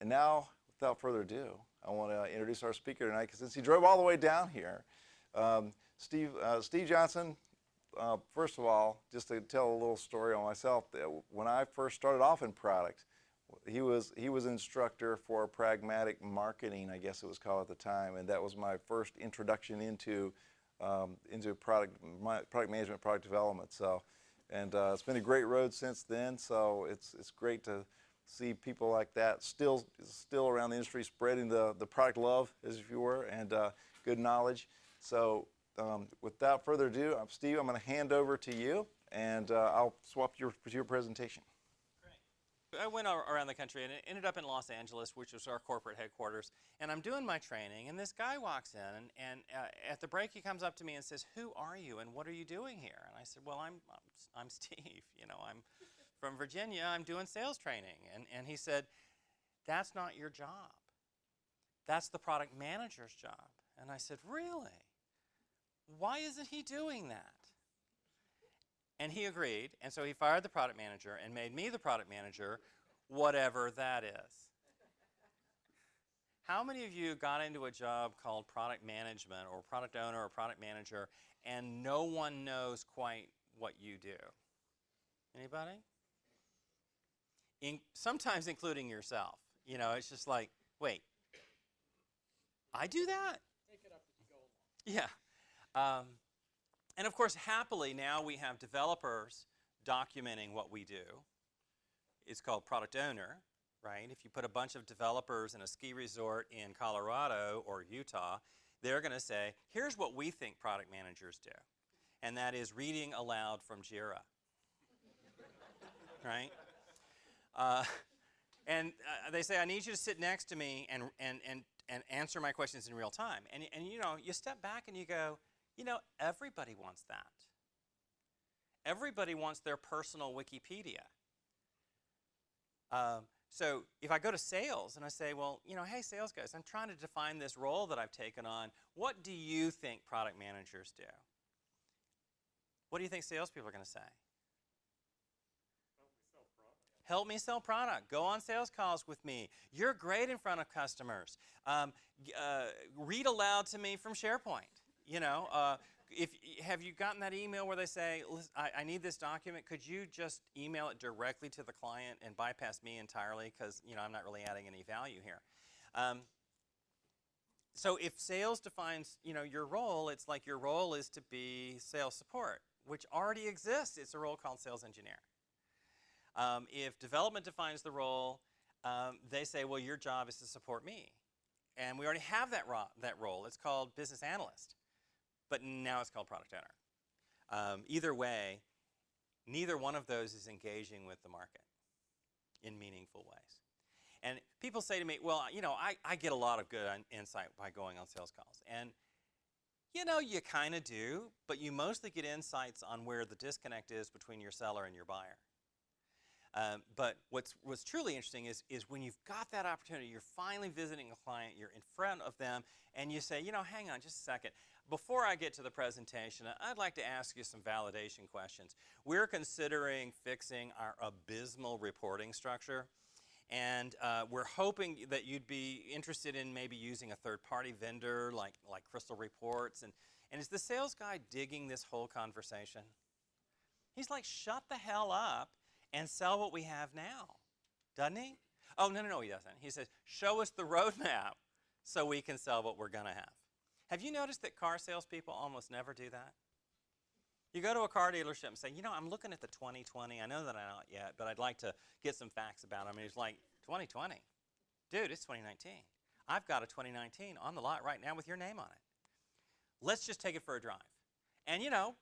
And now, without further ado, I want to introduce our speaker tonight, because since he drove all the way down here, Steve Johnson. First of all, just to tell a little story on myself, when I first started off in product, he was an instructor for Pragmatic Marketing, I guess it was called at the time, and that was my first introduction into product management, product development. So, and it's been a great road since then. So it's great to see people like that still around the industry, spreading the product love, as if you were, and good knowledge. So without further ado, Steve, I'm going to hand over to you, and I'll swap your presentation. I went around the country and ended up in Los Angeles, which was our corporate headquarters, and I'm doing my training, and this guy walks in, and at the break he comes up to me and says, "Who are you and what are you doing here?" And I said, "Well, I'm Steve, you know, I'm from Virginia, I'm doing sales training." And he said, "That's not your job. That's the product manager's job." And I said, "Really? Why isn't he doing that?" And he agreed, and so he fired the product manager and made me the product manager, whatever that is. How many of you got into a job called product management or product owner or product manager and no one knows quite what you do? Anybody? Sometimes including yourself. You know, it's just like, wait, I do that? Take it up to the goal line. Yeah. And of course, happily, now we have developers documenting what we do. It's called product owner, right? If you put a bunch of developers in a ski resort in Colorado or Utah, they're going to say, here's what we think product managers do. And that is reading aloud from Jira. Right? And they say, I need you to sit next to me and answer my questions in real time. And you know, you step back and you go, you know, everybody wants that. Everybody wants their personal Wikipedia. So if I go to sales and I say, well, you know, hey, sales guys, I'm trying to define this role that I've taken on. What do you think product managers do? What do you think salespeople are going to say? Help me sell product. Go on sales calls with me. You're great in front of customers. Read aloud to me from SharePoint. You know, have you gotten that email where they say, I need this document, could you just email it directly to the client and bypass me entirely because, you know, I'm not really adding any value here. So if sales defines, you know, your role, it's like your role is to be sales support, which already exists. It's a role called sales engineer. If development defines the role, they say, well, your job is to support me. And we already have that role. It's called business analyst. But now it's called product owner. Either way, neither one of those is engaging with the market in meaningful ways. And people say to me, well, you know, I get a lot of good insight by going on sales calls. And, you know, you kind of do, but you mostly get insights on where the disconnect is between your seller and your buyer. But what's truly interesting is when you've got that opportunity, you're finally visiting a client, you're in front of them, and you say, you know, hang on just a second. Before I get to the presentation, I'd like to ask you some validation questions. We're considering fixing our abysmal reporting structure, and we're hoping that you'd be interested in maybe using a third-party vendor like Crystal Reports. And is the sales guy digging this whole conversation? He's like, shut the hell up and sell what we have now, doesn't he? Oh, no, he doesn't. He says, show us the roadmap so we can sell what we're going to have. Have you noticed that car salespeople almost never do that? You go to a car dealership and say, you know, I'm looking at the 2020. I know that I'm not yet, but I'd like to get some facts about it. I mean, it's like, 2020? Dude, it's 2019. I've got a 2019 on the lot right now with your name on it. Let's just take it for a drive. And, you know,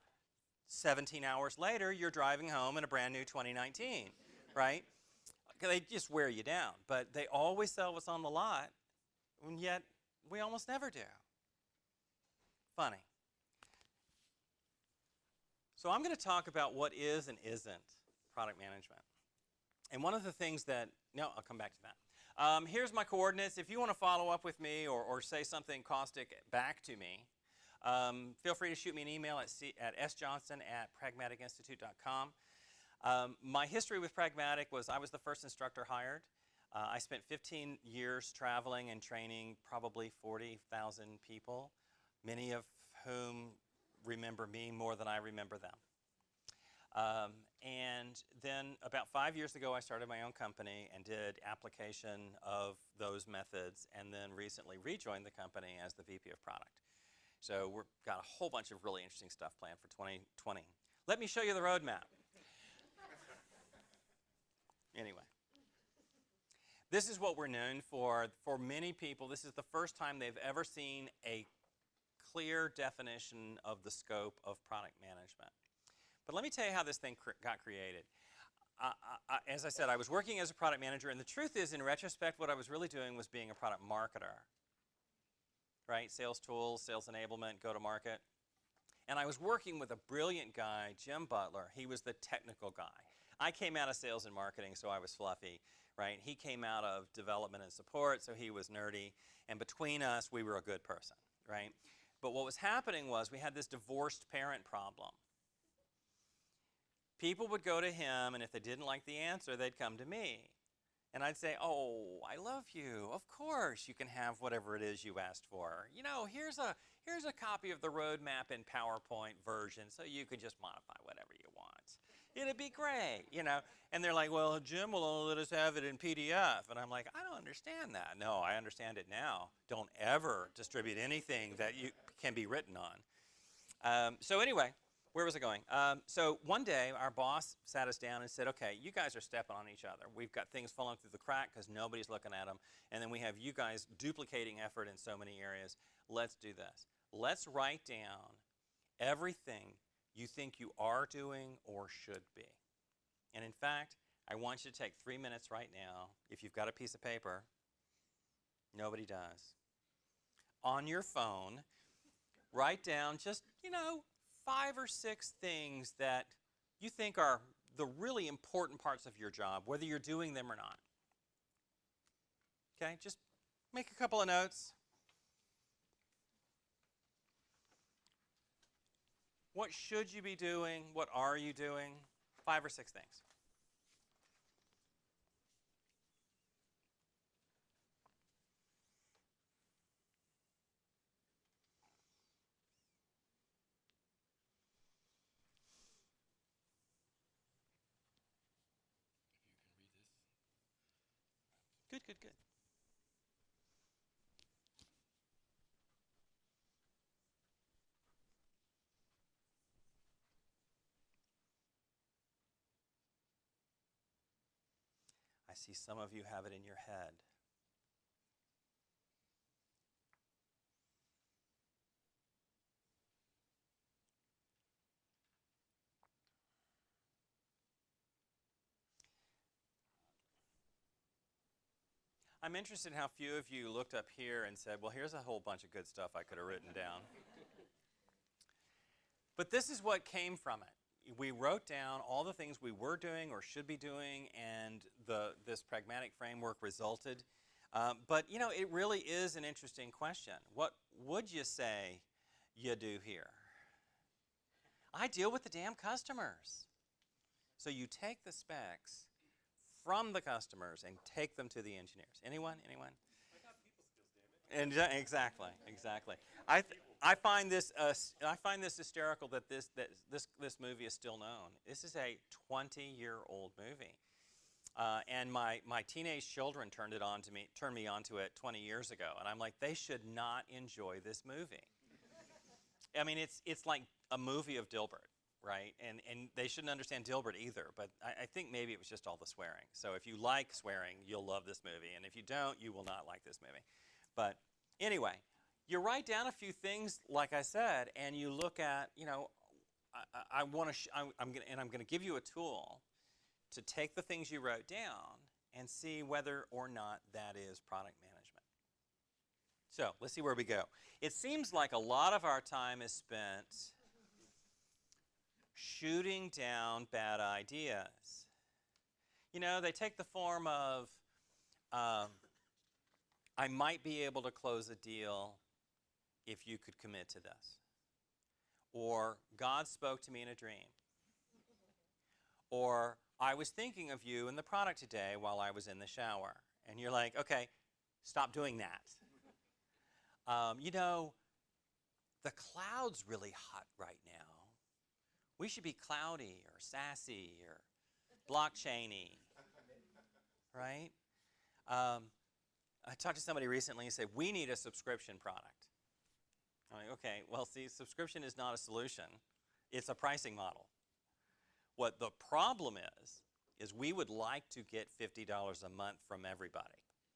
17 hours later, you're driving home in a brand new 2019, right? They just wear you down. But they always sell what's on the lot, and yet we almost never do. Funny. So I'm going to talk about what is and isn't product management. And one of the things that, no, I'll come back to that. Here's my coordinates. If you want to follow up with me or say something caustic back to me, feel free to shoot me an email at sjohnson@pragmaticinstitute.com. My history with Pragmatic was I was the first instructor hired. I spent 15 years traveling and training probably 40,000 people, many of whom remember me more than I remember them. And then about 5 years ago, I started my own company and did application of those methods, and then recently rejoined the company as the VP of Product. So we've got a whole bunch of really interesting stuff planned for 2020. Let me show you the roadmap. Anyway. This is what we're known for. For many people, this is the first time they've ever seen a clear definition of the scope of product management. But let me tell you how this thing got created. As I said, I was working as a product manager, and the truth is, in retrospect, what I was really doing was being a product marketer. Right? Sales tools, sales enablement, go-to-market. And I was working with a brilliant guy, Jim Butler. He was the technical guy. I came out of sales and marketing, so I was fluffy. Right? He came out of development and support, so he was nerdy. And between us, we were a good person. Right? But what was happening was we had this divorced parent problem. People would go to him, and if they didn't like the answer, they'd come to me. And I'd say, oh, I love you. Of course you can have whatever it is you asked for. You know, here's a copy of the roadmap in PowerPoint version, so you could just modify whatever you want. It'd be great, you know. And they're like, well, Jim will only let us have it in PDF. And I'm like, I don't understand that. No, I understand it now. Don't ever distribute anything that you can be written on. So anyway, where was I going? So one day, our boss sat us down and said, okay, you guys are stepping on each other. We've got things falling through the crack because nobody's looking at them. And then we have you guys duplicating effort in so many areas. Let's do this. Let's write down everything you think you are doing or should be. And in fact, I want you to take 3 minutes right now, if you've got a piece of paper. Nobody does. On your phone, write down just, 5 or 6 things that you think are the really important parts of your job, whether you're doing them or not. Okay, just make a couple of notes. What should you be doing? What are you doing? 5 or 6 things. Good, good, good. I see some of you have it in your head. I'm interested in how few of you looked up here and said, well, here's a whole bunch of good stuff I could have written down. But this is what came from it. We wrote down all the things we were doing or should be doing, and this pragmatic framework resulted. But, it really is an interesting question. What would you say you do here? I deal with the damn customers. So you take the specs from the customers and take them to the engineers. Anyone? Anyone? I got people skills, damn it. Exactly. I find this hysterical that this movie is still known. This is a 20-year-old movie, and my teenage children turned me onto it 20 years ago, and I'm like, they should not enjoy this movie. I mean, it's like a movie of Dilbert. Right? And they shouldn't understand Dilbert either, but I think maybe it was just all the swearing. So if you like swearing, you'll love this movie, and if you don't, you will not like this movie. But anyway, you write down a few things, like I said, and you look at, I'm going to give you a tool to take the things you wrote down and see whether or not that is product management. So let's see where we go. It seems like a lot of our time is spent shooting down bad ideas. They take the form of, I might be able to close a deal if you could commit to this. Or, God spoke to me in a dream. Or, I was thinking of you and the product today while I was in the shower. And you're like, okay, stop doing that. You know, the cloud's really hot right now. We should be cloudy or sassy or blockchainy, right? I talked to somebody recently and said, we need a subscription product. I'm like, okay, well, see, subscription is not a solution. It's a pricing model. What the problem is we would like to get $50 a month from everybody.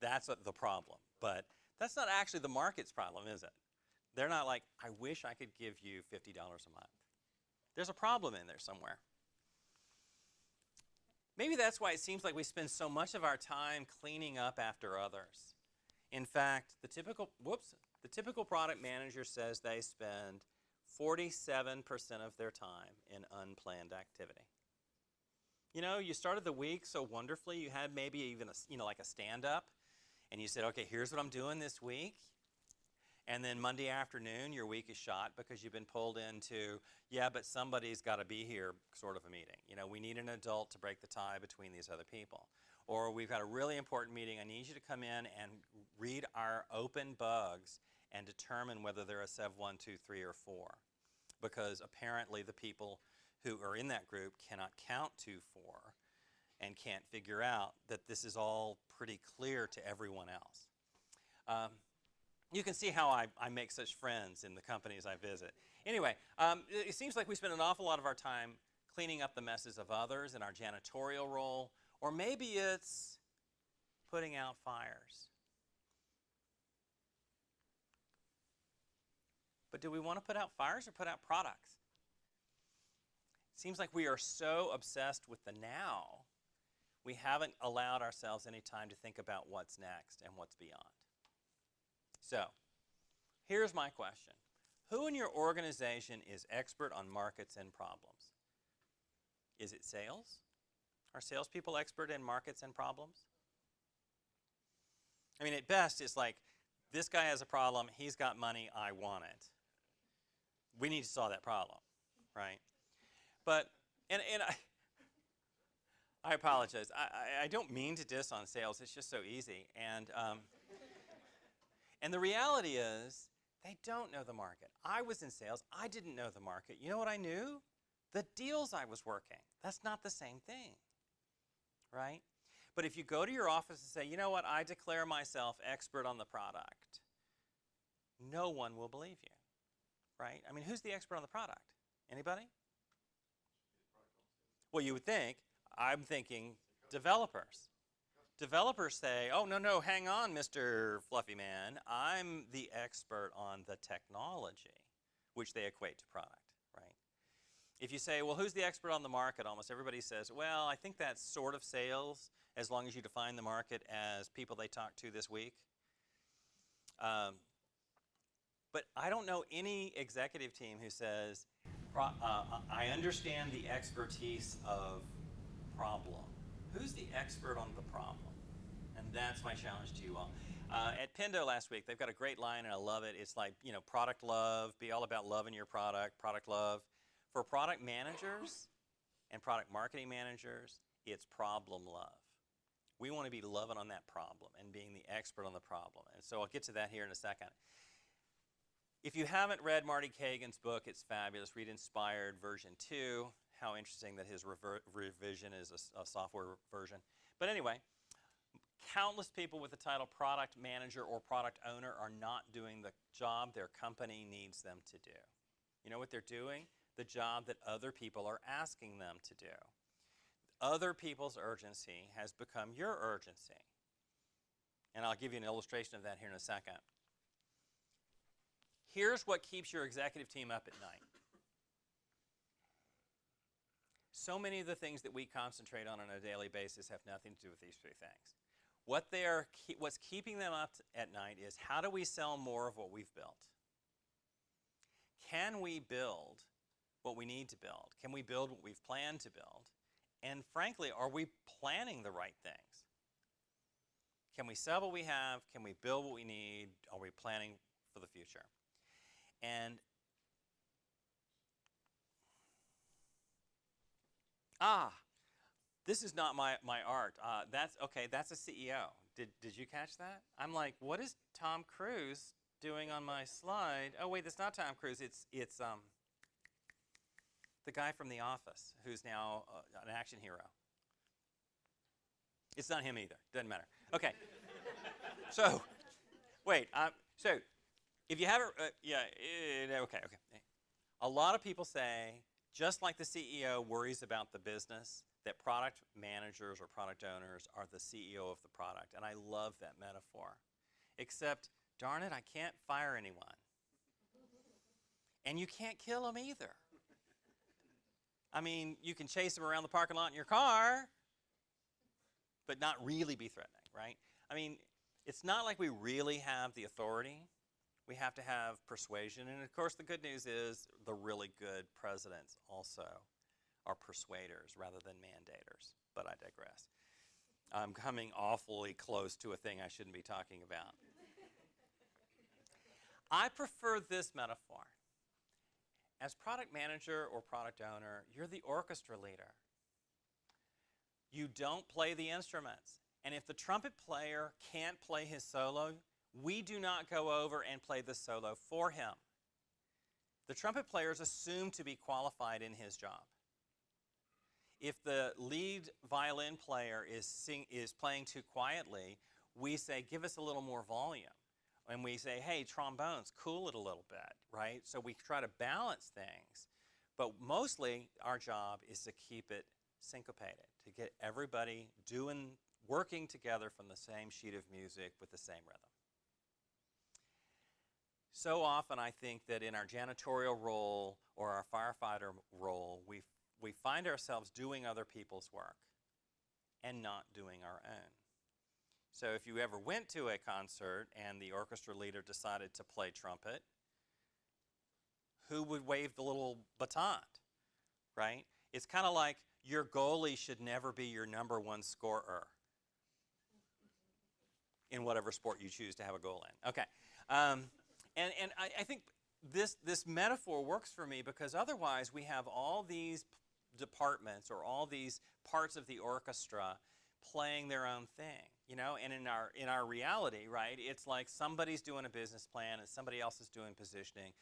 That's the problem. But that's not actually the market's problem, is it? They're not like, I wish I could give you $50 a month. There's a problem in there somewhere. Maybe that's why it seems like we spend so much of our time cleaning up after others. In fact, the typical product manager says they spend 47% of their time in unplanned activity. You know, you started the week so wonderfully. You had maybe even like a stand-up, and you said, okay, here's what I'm doing this week. And then Monday afternoon, your week is shot because you've been pulled into, yeah, but somebody's got to be here sort of a meeting. You know, we need an adult to break the tie between these other people. Or we've got a really important meeting. I need you to come in and read our open bugs and determine whether they're a Sev 1, 2, 3, or 4. Because apparently the people who are in that group cannot count to 4 and can't figure out that this is all pretty clear to everyone else. You can see how I make such friends in the companies I visit. Anyway, it seems like we spend an awful lot of our time cleaning up the messes of others in our janitorial role, or maybe it's putting out fires. But do we want to put out fires or put out products? It seems like we are so obsessed with the now, we haven't allowed ourselves any time to think about what's next and what's beyond. So, here's my question. Who in your organization is expert on markets and problems? Is it sales? Are salespeople expert in markets and problems? I mean, at best, it's like, this guy has a problem, he's got money, I want it. We need to solve that problem, right? But, and I apologize. I don't mean to diss on sales. It's just so easy. And the reality is, they don't know the market. I was in sales. I didn't know the market. You know what I knew? The deals I was working. That's not the same thing, right? But if you go to your office and say, you know what, I declare myself expert on the product, no one will believe you, right? I mean, who's the expert on the product? Anybody? Well, you would think. I'm thinking developers. Developers say, oh, no, hang on, Mr. Fluffy Man. I'm the expert on the technology, which they equate to product, right? If you say, well, who's the expert on the market? Almost everybody says, well, I think that's sort of sales, as long as you define the market as people they talk to this week. But I don't know any executive team who says, I understand the expertise of problem. Who's the expert on the problem? And that's my challenge to you all. At Pendo last week, they've got a great line, and I love it. It's like, you know, product love, be all about loving your product love. For product managers and product marketing managers, it's problem love. We want to be loving on that problem and being the expert on the problem. And so I'll get to that here in a second. If you haven't read Marty Kagan's book, it's fabulous. Read Inspired version 2. How interesting that his revision is a software version. But anyway, countless people with the title product manager or product owner are not doing the job their company needs them to do. You know what they're doing? The job that other people are asking them to do. Other people's urgency has become your urgency. And I'll give you an illustration of that here in a second. Here's what keeps your executive team up at night. So many of the things that we concentrate on a daily basis have nothing to do with these three things. What's keeping them up at night is, how do we sell more of what we've built? Can we build what we need to build? Can we build what we've planned to build? And frankly, are we planning the right things? Can we sell what we have? Can we build what we need? Are we planning for the future? And this is not my art. That's a CEO. did you catch that? I'm like, what is Tom Cruise doing on my slide? Oh wait, that's not Tom Cruise. It's the guy from The Office who's now an action hero. It's not him either. Doesn't matter. Okay. So, wait. So, if you have okay. A lot of people say, just like the CEO worries about the business, that product managers or product owners are the CEO of the product. And I love that metaphor. Except, darn it, I can't fire anyone. And you can't kill them either. I mean, you can chase them around the parking lot in your car, but not really be threatening, right? I mean, it's not like we really have the authority. We have to have persuasion. And of course, the good news is the really good presidents also are persuaders rather than mandators. But I digress. I'm coming awfully close to a thing I shouldn't be talking about. I prefer this metaphor. As product manager or product owner, you're the orchestra leader. You don't play the instruments. And if the trumpet player can't play his solo, we do not go over and play the solo for him. The trumpet player is assumed to be qualified in his job. If the lead violin player is playing too quietly, we say, give us a little more volume. And we say, hey, trombones, cool it a little bit, right? So we try to balance things. But mostly, our job is to keep it syncopated, to get everybody working together from the same sheet of music with the same rhythm. So often, I think that in our janitorial role or our firefighter role, we find ourselves doing other people's work and not doing our own. So if you ever went to a concert and the orchestra leader decided to play trumpet, who would wave the little baton, right? It's kind of like your goalie should never be your number one scorer in whatever sport you choose to have a goal in. Okay. And I think this metaphor works for me because otherwise we have all these departments or all these parts of the orchestra playing their own thing, you know? And in our reality, right, it's like somebody's doing a business plan and somebody else is doing positioning.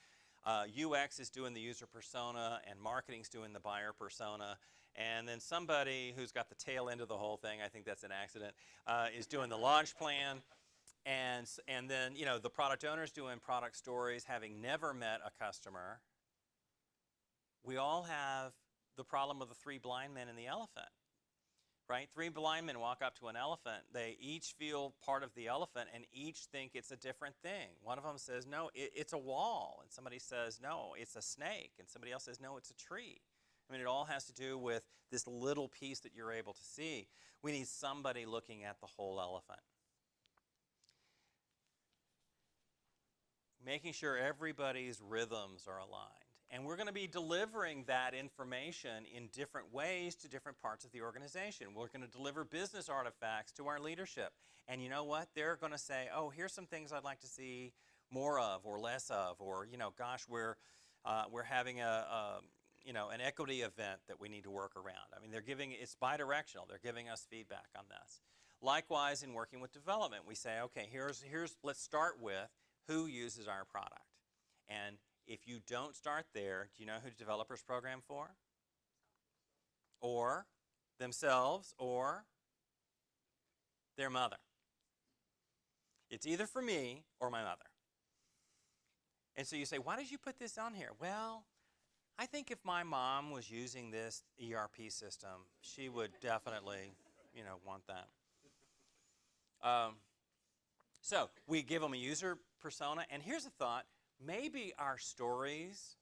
UX is doing the user persona and marketing's doing the buyer persona. And then somebody who's got the tail end of the whole thing, I think that's an accident, is doing the launch plan. And then, you know, the product owner's doing product stories, having never met a customer. We all have the problem of the three blind men and the elephant, right? Three blind men walk up to an elephant. They each feel part of the elephant and each think it's a different thing. One of them says, no, it's a wall. And somebody says, no, it's a snake. And somebody else says, no, it's a tree. I mean, it all has to do with this little piece that you're able to see. We need somebody looking at the whole elephant. Making sure everybody's rhythms are aligned. And we're going to be delivering that information in different ways to different parts of the organization. We're going to deliver business artifacts to our leadership. And you know what? They're going to say, oh, here's some things I'd like to see more of or less of. Or, you know, gosh, we're having an equity event that we need to work around. I mean, it's bidirectional. They're giving us feedback on this. Likewise, in working with development, we say, okay, let's start with who uses our product. And if you don't start there, do you know who developers program for? Or themselves or their mother. It's either for me or my mother. And so you say, why did you put this on here? Well, I think if my mom was using this ERP system, she would definitely, want that. So we give them a user persona, and here's a thought. Maybe our stories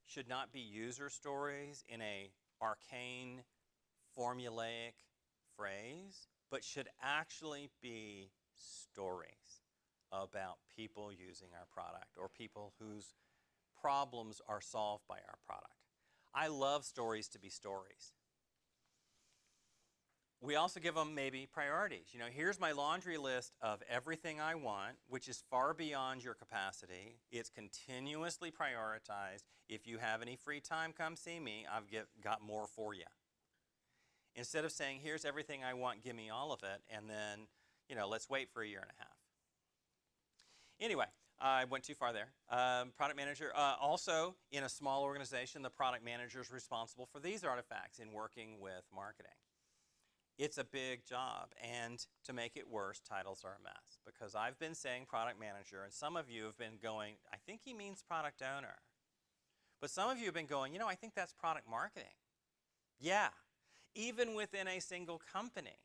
should not be user stories in a arcane, formulaic phrase, but should actually be stories about people using our product or people whose problems are solved by our product. I love stories to be stories. We also give them maybe priorities. Here's my laundry list of everything I want, which is far beyond your capacity. It's continuously prioritized. If you have any free time, come see me. I've got more for you. Instead of saying, here's everything I want, give me all of it, and then, let's wait for a year and a half. Anyway, I went too far there. Product manager, also in a small organization, the product manager is responsible for these artifacts in working with marketing. It's a big job, and to make it worse, titles are a mess. Because I've been saying product manager, and some of you have been going, I think he means product owner. But some of you have been going, I think that's product marketing. Yeah, even within a single company.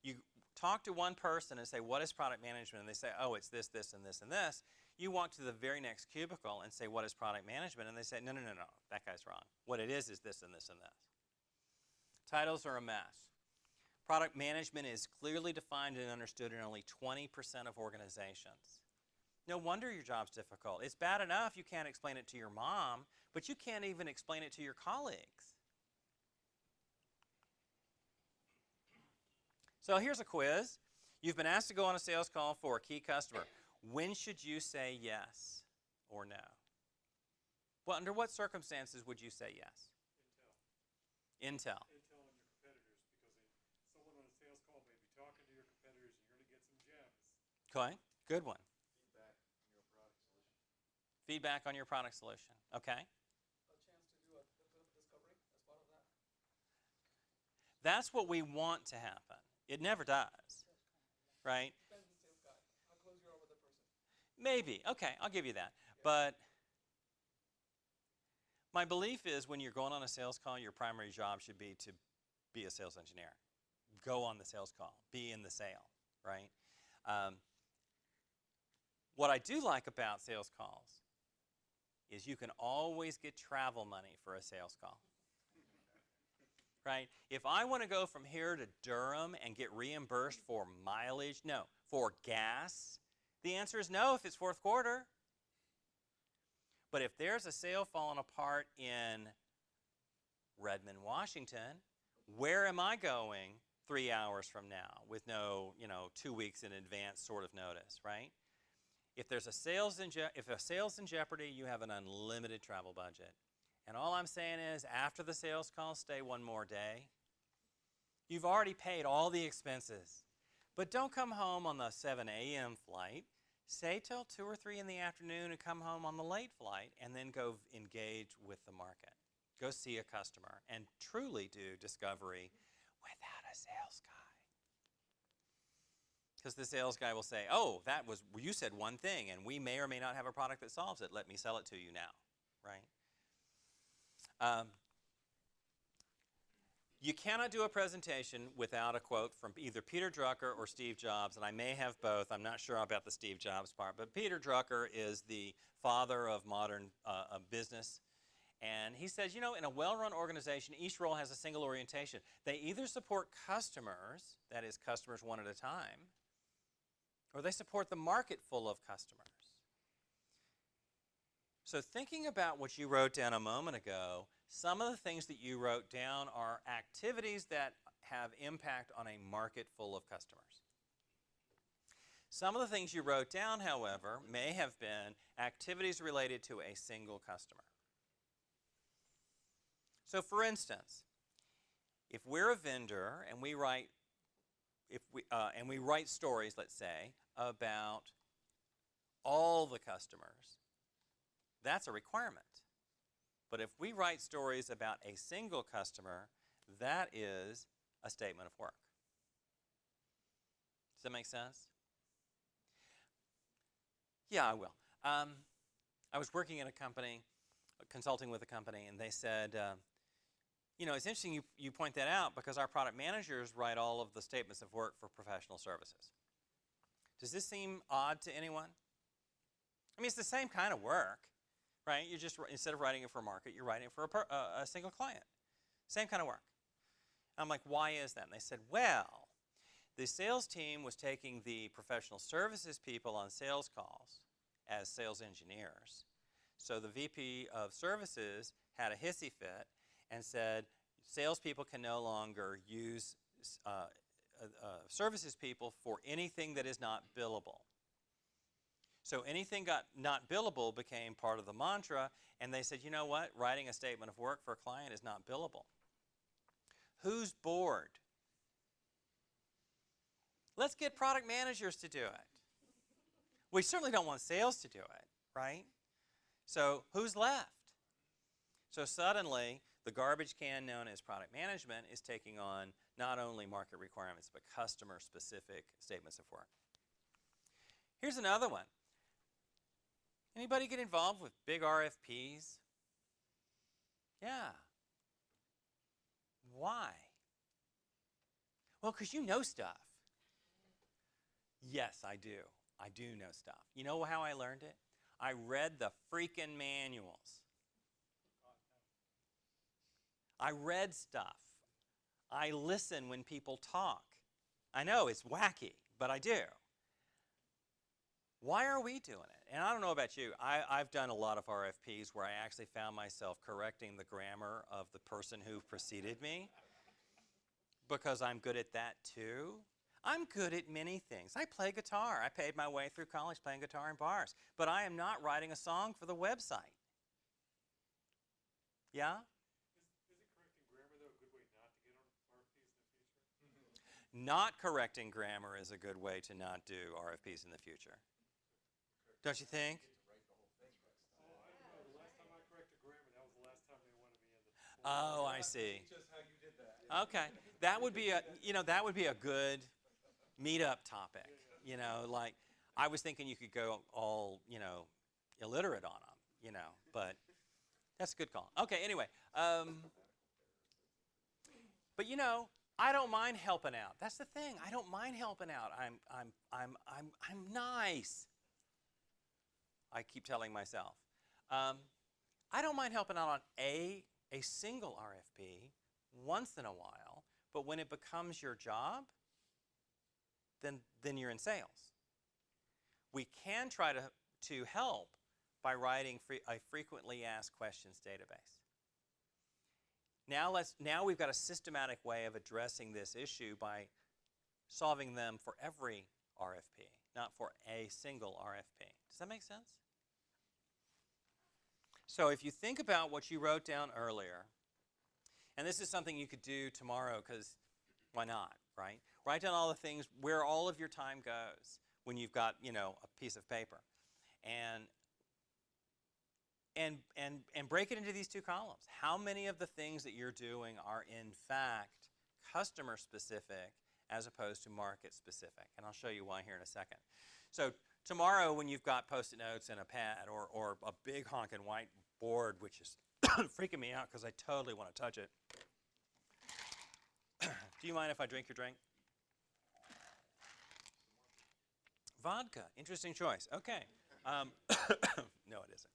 You talk to one person and say, what is product management? And they say, oh, it's this, this, and this, and this. You walk to the very next cubicle and say, what is product management? And they say, no, no, no, no, that guy's wrong. What it is this, and this, and this. Titles are a mess. Product management is clearly defined and understood in only 20% of organizations. No wonder your job's difficult. It's bad enough you can't explain it to your mom, but you can't even explain it to your colleagues. So here's a quiz. You've been asked to go on a sales call for a key customer. When should you say yes or no? Well, under what circumstances would you say yes? Intel. Intel on your competitors, because someone on a sales call may be talking to your competitors and you're going to get some gems. Okay, good one. Feedback on your product solution. Feedback on your product solution. Okay. A chance to do a bit of discovery as part of that. That's what we want to happen. It never does, right? Depends on the sales guy, how close you are with the person. Maybe. Okay, I'll give you that. Yeah. But my belief is when you're going on a sales call, your primary job should be to be a sales engineer. Go on the sales call. Be in the sale, right? What I do like about sales calls is you can always get travel money for a sales call. Right? If I want to go from here to Durham and get reimbursed for mileage, no, for gas, the answer is no if it's fourth quarter. But if there's a sale falling apart in Redmond, Washington, where am I going 3 hours from now with no, 2 weeks in advance sort of notice, right? If there's a sales in jeopardy, you have an unlimited travel budget. And all I'm saying is, after the sales call, stay one more day. You've already paid all the expenses. But don't come home on the 7 a.m. flight. Stay till 2 or 3 in the afternoon and come home on the late flight, and then go engage with the market. Go see a customer and truly do discovery without a sales guy. Because the sales guy will say, oh, you said one thing, and we may or may not have a product that solves it. Let me sell it to you now, right? You cannot do a presentation without a quote from either Peter Drucker or Steve Jobs, and I may have both. I'm not sure about the Steve Jobs part, but Peter Drucker is the father of modern business. And he says, in a well-run organization, each role has a single orientation. They either support customers, that is, customers one at a time, or they support the market full of customers. So thinking about what you wrote down a moment ago, some of the things that you wrote down are activities that have impact on a market full of customers. Some of the things you wrote down, however, may have been activities related to a single customer. So for instance, if we're a vendor and we write stories, let's say, about all the customers, that's a requirement. But if we write stories about a single customer, that is a statement of work. Does that make sense? Yeah, I will. I was working in a company, consulting with a company, and they said, it's interesting you point that out because our product managers write all of the statements of work for professional services. Does this seem odd to anyone? I mean, it's the same kind of work, right? You just, instead of writing it for a market, you're writing it for a single client. Same kind of work. I'm like, why is that? And they said, well, the sales team was taking the professional services people on sales calls as sales engineers. So the VP of services had a hissy fit and said, salespeople can no longer use services people for anything that is not billable. So anything not billable became part of the mantra, and they said, you know what? Writing a statement of work for a client is not billable. Who's bored? Let's get product managers to do it. We certainly don't want sales to do it, right? So who's left? So suddenly, the garbage can known as product management is taking on not only market requirements, but customer-specific statements of work. Here's another one. Anybody get involved with big RFPs? Yeah. Why? Well, because you know stuff. Yes, I do. I do know stuff. You know how I learned it? I read the freaking manuals. I read stuff. I listen when people talk. I know it's wacky, but I do. Why are we doing it? And I don't know about you. I've done a lot of RFPs where I actually found myself correcting the grammar of the person who preceded me because I'm good at that too. I'm good at many things. I play guitar. I paid my way through college playing guitar in bars. But I am not writing a song for the website. Yeah? Isn't correcting grammar, though, a good way not to get on RFPs in the future? Not correcting grammar is a good way to not do RFPs in the future. Don't you think? Oh, I don't know. The last time I corrected grammar, that was the last time they wanted me in the. Oh, I see. Teach us how you did that. Okay. That would be a good meetup topic. You know, like I was thinking you could go all, illiterate on them, but that's a good call. Okay, anyway. But I don't mind helping out. That's the thing. I don't mind helping out. I'm nice. I keep telling myself. I don't mind helping out on a single RFP once in a while, but when it becomes your job, then you're in sales. We can try to help by writing a frequently asked questions database. Now we've got a systematic way of addressing this issue by solving them for every RFP, not for a single RFP. Does that make sense? So if you think about what you wrote down earlier, and this is something you could do tomorrow because why not, right? Write down all the things where all of your time goes when you've got, a piece of paper. And break it into these two columns. How many of the things that you're doing are in fact customer specific as opposed to market specific? And I'll show you why here in a second. So tomorrow when you've got Post-it notes and a pad or a big honking white board, which is freaking me out because I totally want to touch it. Do you mind if I drink your drink? Vodka. Interesting choice. Okay. No, it isn't.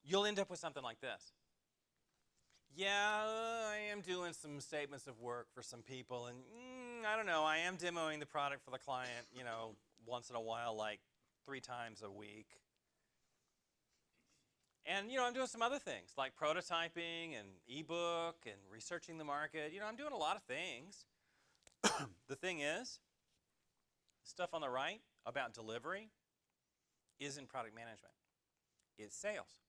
You'll end up with something like this. Yeah, I am doing some statements of work for some people, and I don't know, I am demoing the product for the client, once in a while, like 3 times a week. And, I'm doing some other things, like prototyping and ebook and researching the market. I'm doing a lot of things. The thing is, stuff on the right about delivery isn't product management. It's sales.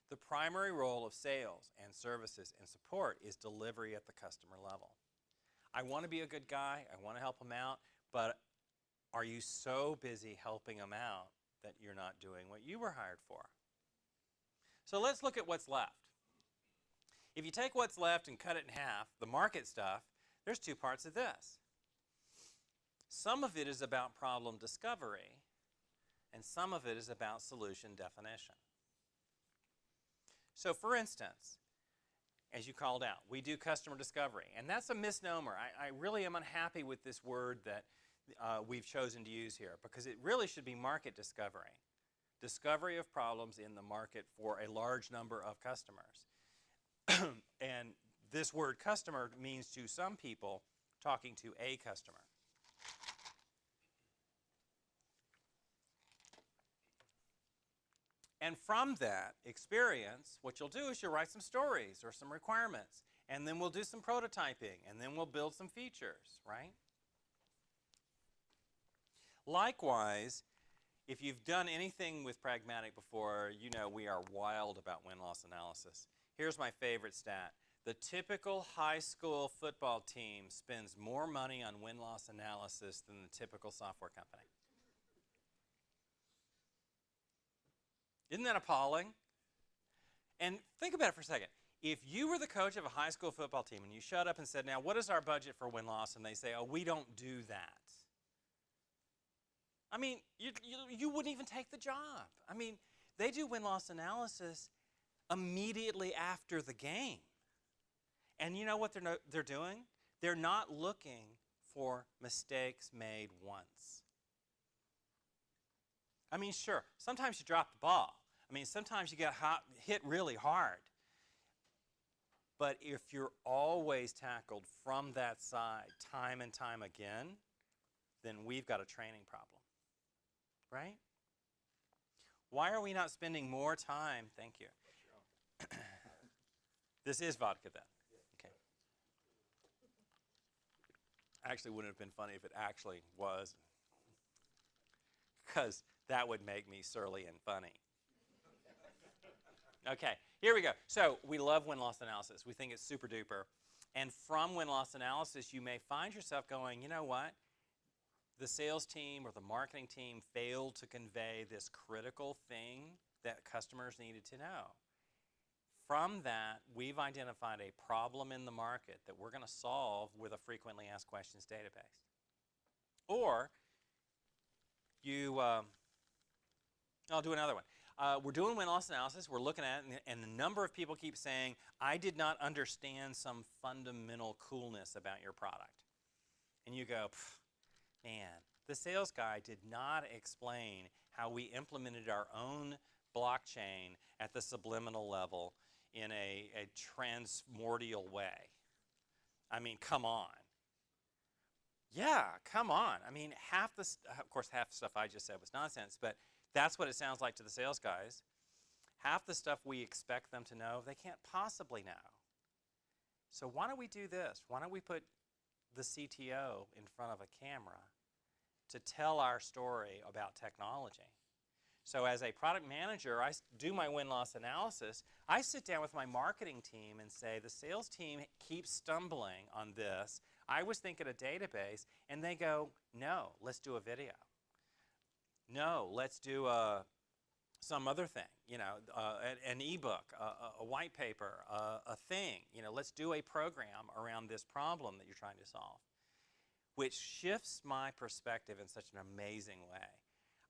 The primary role of sales and services and support is delivery at the customer level. I want to be a good guy. I want to help them out. But are you so busy helping them out that you're not doing what you were hired for? So let's look at what's left. If you take what's left and cut it in half, the market stuff, there's 2 parts of this. Some of it is about problem discovery, and some of it is about solution definition. So for instance, as you called out, we do customer discovery. And that's a misnomer. I really am unhappy with this word that we've chosen to use here because it really should be market discovery. Discovery of problems in the market for a large number of customers. And this word customer means to some people talking to a customer. And from that experience, what you'll do is you'll write some stories or some requirements, and then we'll do some prototyping, and then we'll build some features, right? Likewise, if you've done anything with Pragmatic before, we are wild about win-loss analysis. Here's my favorite stat. The typical high school football team spends more money on win-loss analysis than the typical software company. Isn't that appalling? And think about it for a second. If you were the coach of a high school football team and you showed up and said, now what is our budget for win-loss? And they say, oh, we don't do that. I mean, you wouldn't even take the job. I mean, they do win-loss analysis immediately after the game. And you know what they're doing? They're not looking for mistakes made once. I mean, sure, sometimes you drop the ball. I mean, sometimes you get hit really hard. But if you're always tackled from that side time and time again, then we've got a training problem, right? Why are we not spending more time? Thank you. This is vodka then. Okay. Actually, wouldn't have been funny if it actually was, because that would make me surly and funny. Okay, here we go. So we love win-loss analysis. We think it's super duper. And from win-loss analysis, you may find yourself going, you know what? The sales team or the marketing team failed to convey this critical thing that customers needed to know. From that, we've identified a problem in the market that we're going to solve with a frequently asked questions database. Or I'll do another one. We're doing win-loss analysis. We're looking at it, and a number of people keep saying, I did not understand some fundamental coolness about your product. And you go, man, the sales guy did not explain how we implemented our own blockchain at the subliminal level in a transmordial way. I mean, come on. Yeah, come on. I mean, of course, half the stuff I just said was nonsense, but that's what it sounds like to the sales guys. Half the stuff we expect them to know, they can't possibly know. So why don't we do this? Why don't we put the CTO in front of a camera to tell our story about technology? So as a product manager, I do my win-loss analysis. I sit down with my marketing team and say, the sales team keeps stumbling on this. I was thinking a database, and they go, no, let's do a video. No, let's do some other thing, you know, an ebook, a white paper, a thing. You know, let's do a program around this problem that you're trying to solve, which shifts my perspective in such an amazing way.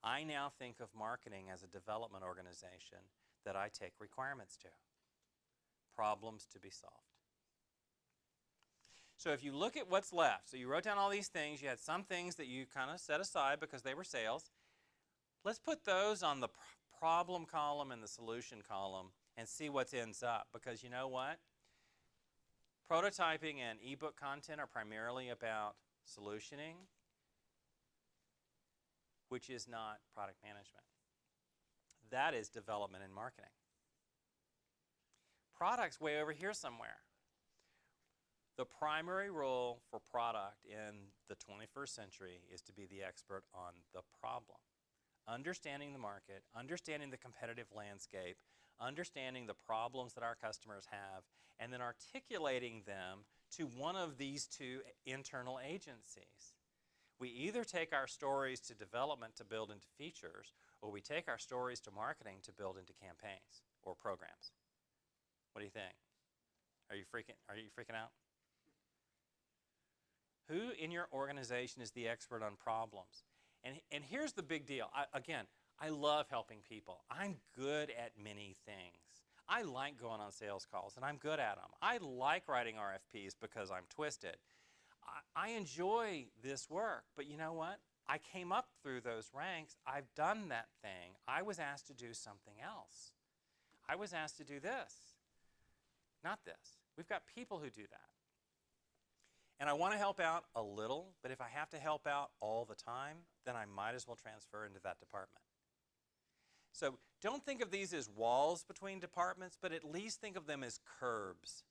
I now think of marketing as a development organization that I take requirements to, problems to be solved. So if you look at what's left, so you wrote down all these things, you had some things that you kind of set aside because they were sales. Let's put those on the problem column and the solution column and see what ends up, because you know what? Prototyping and ebook content are primarily about solutioning, which is not product management. That is development and marketing. Product's way over here somewhere. The primary role for product in the 21st century is to be the expert on the problem. Understanding the market, understanding the competitive landscape, understanding the problems that our customers have, and then articulating them to one of these two internal agencies. We either take our stories to development to build into features, or we take our stories to marketing to build into campaigns or programs. What do you think? Are you freaking out? Who in your organization is the expert on problems? And here's the big deal. I love helping people. I'm good at many things. I like going on sales calls, and I'm good at them. I like writing RFPs because I'm twisted. I enjoy this work, but you know what? I came up through those ranks. I've done that thing. I was asked to do something else. I was asked to do this, not this. We've got people who do that. And I want to help out a little, but if I have to help out all the time, then I might as well transfer into that department. So don't think of these as walls between departments, but at least think of them as curbs.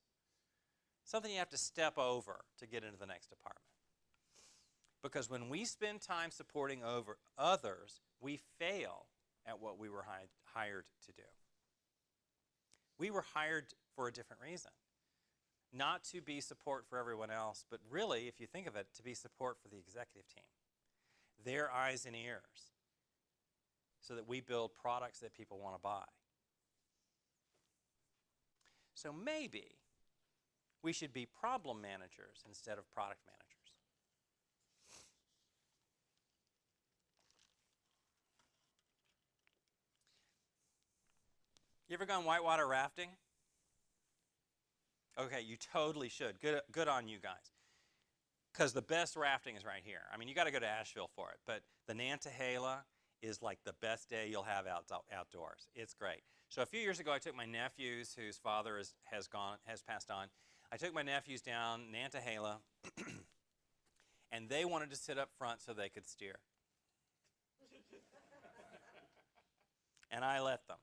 Something you have to step over to get into the next department. Because when we spend time supporting over others, we fail at what we were hired to do. We were hired for a different reason. not to be support for everyone else, but really, if you think of it, to be support for the executive team. Their eyes and ears, so that we build products that people want to buy. So maybe we should be problem managers instead of product managers. You ever gone whitewater rafting? Okay, you totally should. Good on you guys. Because the best rafting is right here. I mean, you got to go to Asheville for it. But the Nantahala is like the best day you'll have outdoors. It's great. So a few years ago, I took my nephews, whose father has passed on. I took my nephews down Nantahala, and they wanted to sit up front so they could steer. And I let them.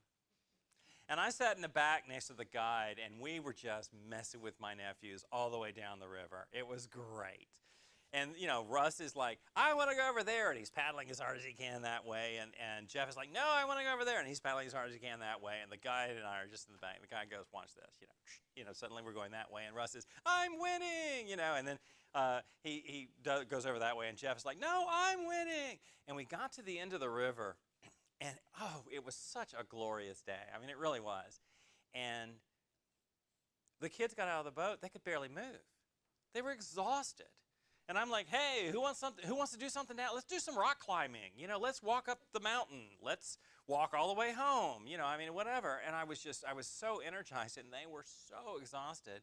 And I sat in the back next to the guide, and we were just messing with my nephews all the way down the river. It was great. And, you know, Russ is like, I want to go over there, and he's paddling as hard as he can that way. And Jeff is like, no, I want to go over there, and he's paddling as hard as he can that way. And the guide and I are just in the back. The guy goes, watch this, you know, suddenly we're going that way, and Russ is, I'm winning, you know. And then he goes over that way, and Jeff is like, no, I'm winning. And we got to the end of the river. And, oh, it was such a glorious day. I mean, it really was. And the kids got out of the boat. They could barely move. They were exhausted. And I'm like, hey, who wants to do something now? Let's do some rock climbing. You know, let's walk up the mountain. Let's walk all the way home. You know, I mean, whatever. And I was so energized, and they were so exhausted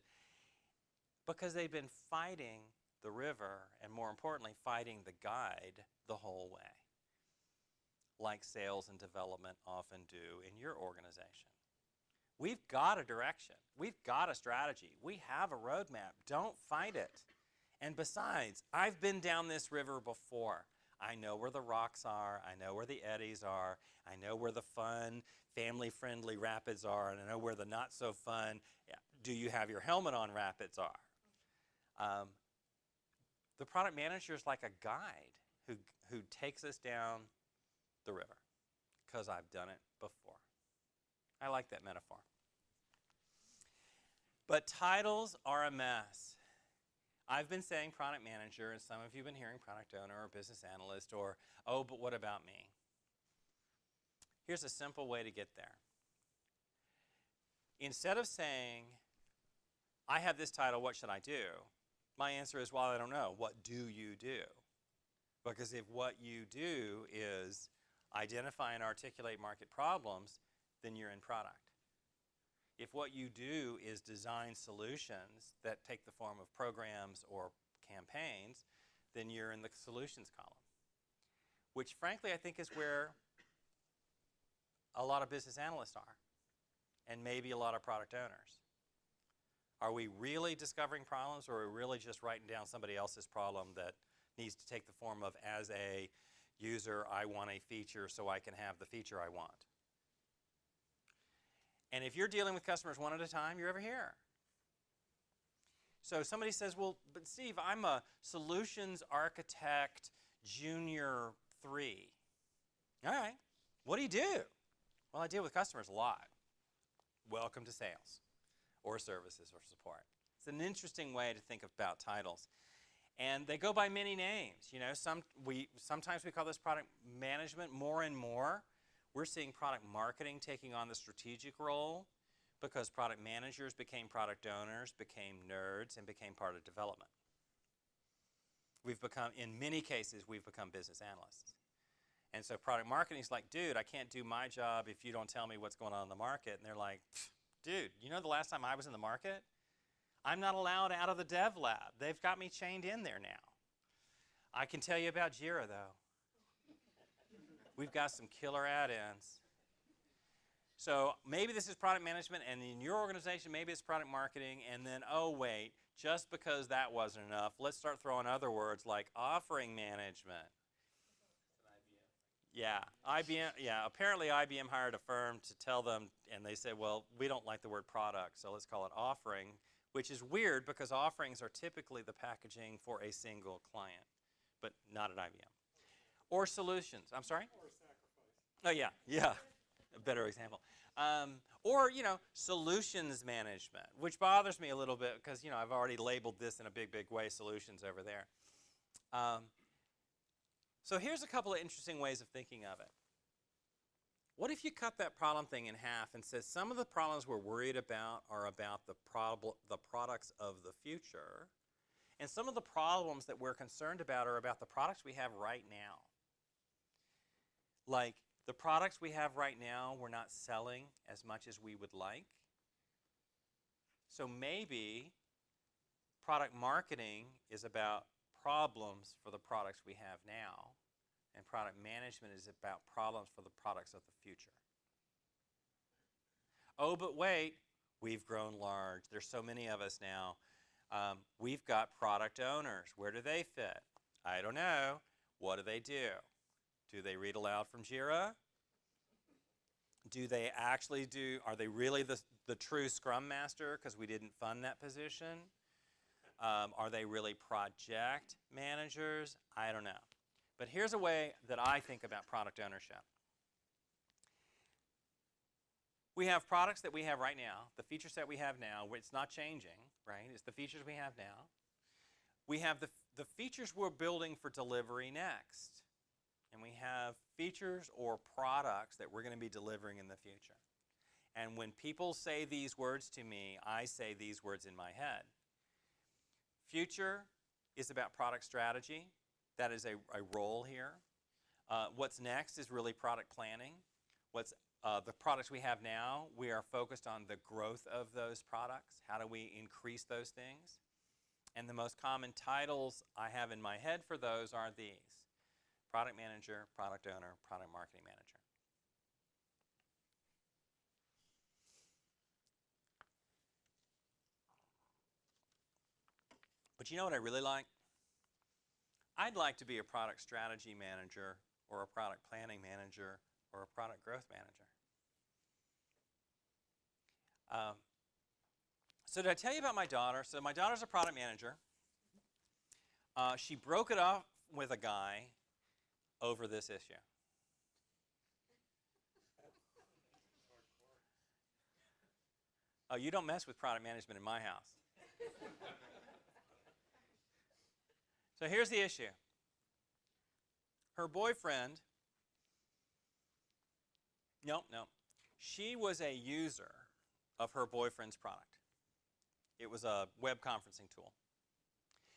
because they'd been fighting the river and, more importantly, fighting the guide the whole way, like sales and development often do in your organization. We've got a direction. We've got a strategy. We have a roadmap. Don't fight it. And besides, I've been down this river before. I know where the rocks are. I know where the eddies are. I know where the fun, family-friendly rapids are. And I know where the not-so-fun, do you have your helmet on rapids are. The product manager is like a guide who takes us down the river, because I've done it before. I like that metaphor. But titles are a mess. I've been saying product manager, and some of you have been hearing product owner or business analyst or, oh, but what about me? Here's a simple way to get there. Instead of saying, I have this title, what should I do? My answer is, well, I don't know. What do you do? Because if what you do is identify and articulate market problems, then you're in product. If what you do is design solutions that take the form of programs or campaigns, then you're in the solutions column, which frankly I think is where a lot of business analysts are, and maybe a lot of product owners. Are we really discovering problems, or are we really just writing down somebody else's problem that needs to take the form of, as a user, I want a feature so I can have the feature I want? And if you're dealing with customers one at a time, you're over here. So somebody says, well, but Steve, I'm a solutions architect junior 3. All right, what do you do? Well, I deal with customers a lot. Welcome to sales or services or support. It's an interesting way to think about titles. And they go by many names. You know, sometimes we call this product management. More and more, we're seeing product marketing taking on the strategic role because product managers became product owners, became nerds, and became part of development. In many cases, we've become business analysts. And so product marketing is like, dude, I can't do my job if you don't tell me what's going on in the market. And they're like, dude, you know the last time I was in the market? I'm not allowed out of the dev lab. They've got me chained in there now. I can tell you about Jira, though. We've got some killer add-ins. So maybe this is product management, and in your organization, maybe it's product marketing, and then, oh, wait, just because that wasn't enough, let's start throwing other words like offering management. Yeah, IBM. Yeah, apparently IBM hired a firm to tell them, and they said, well, we don't like the word product, so let's call it offering, which is weird because offerings are typically the packaging for a single client, but not at IBM. Or solutions. I'm sorry? Or sacrifice. Oh, yeah, yeah. A better example. Or, solutions management, which bothers me a little bit because, I've already labeled this in a big, big way, solutions over there. So here's a couple of interesting ways of thinking of it. What if you cut that problem thing in half and said some of the problems we're worried about are about the products of the future, and some of the problems that we're concerned about are about the products we have right now? Like, the products we have right now we're not selling as much as we would like. So maybe product marketing is about problems for the products we have now, and product management is about problems for the products of the future. Oh, but wait, we've grown large. There's so many of us now. We've got product owners. Where do they fit? I don't know. What do they do? Do they read aloud from Jira? Do they actually are they really the true Scrum Master because we didn't fund that position? Are they really project managers? I don't know. But here's a way that I think about product ownership. We have products that we have right now, the feature set we have now, where it's not changing, right? It's the features we have now. We have the features we're building for delivery next. And we have features or products that we're going to be delivering in the future. And when people say these words to me, I say these words in my head. Future is about product strategy. That is a role here. What's next is really product planning. The products we have now, we are focused on the growth of those products. How do we increase those things? And the most common titles I have in my head for those are these: product manager, product owner, product marketing manager. But you know what I really like? I'd like to be a product strategy manager or a product planning manager or a product growth manager. So did I tell you about my daughter? So my daughter's a product manager. She broke it off with a guy over this issue. Oh, you don't mess with product management in my house. So here's the issue. Her boyfriend, no, she was a user of her boyfriend's product. It was a web conferencing tool.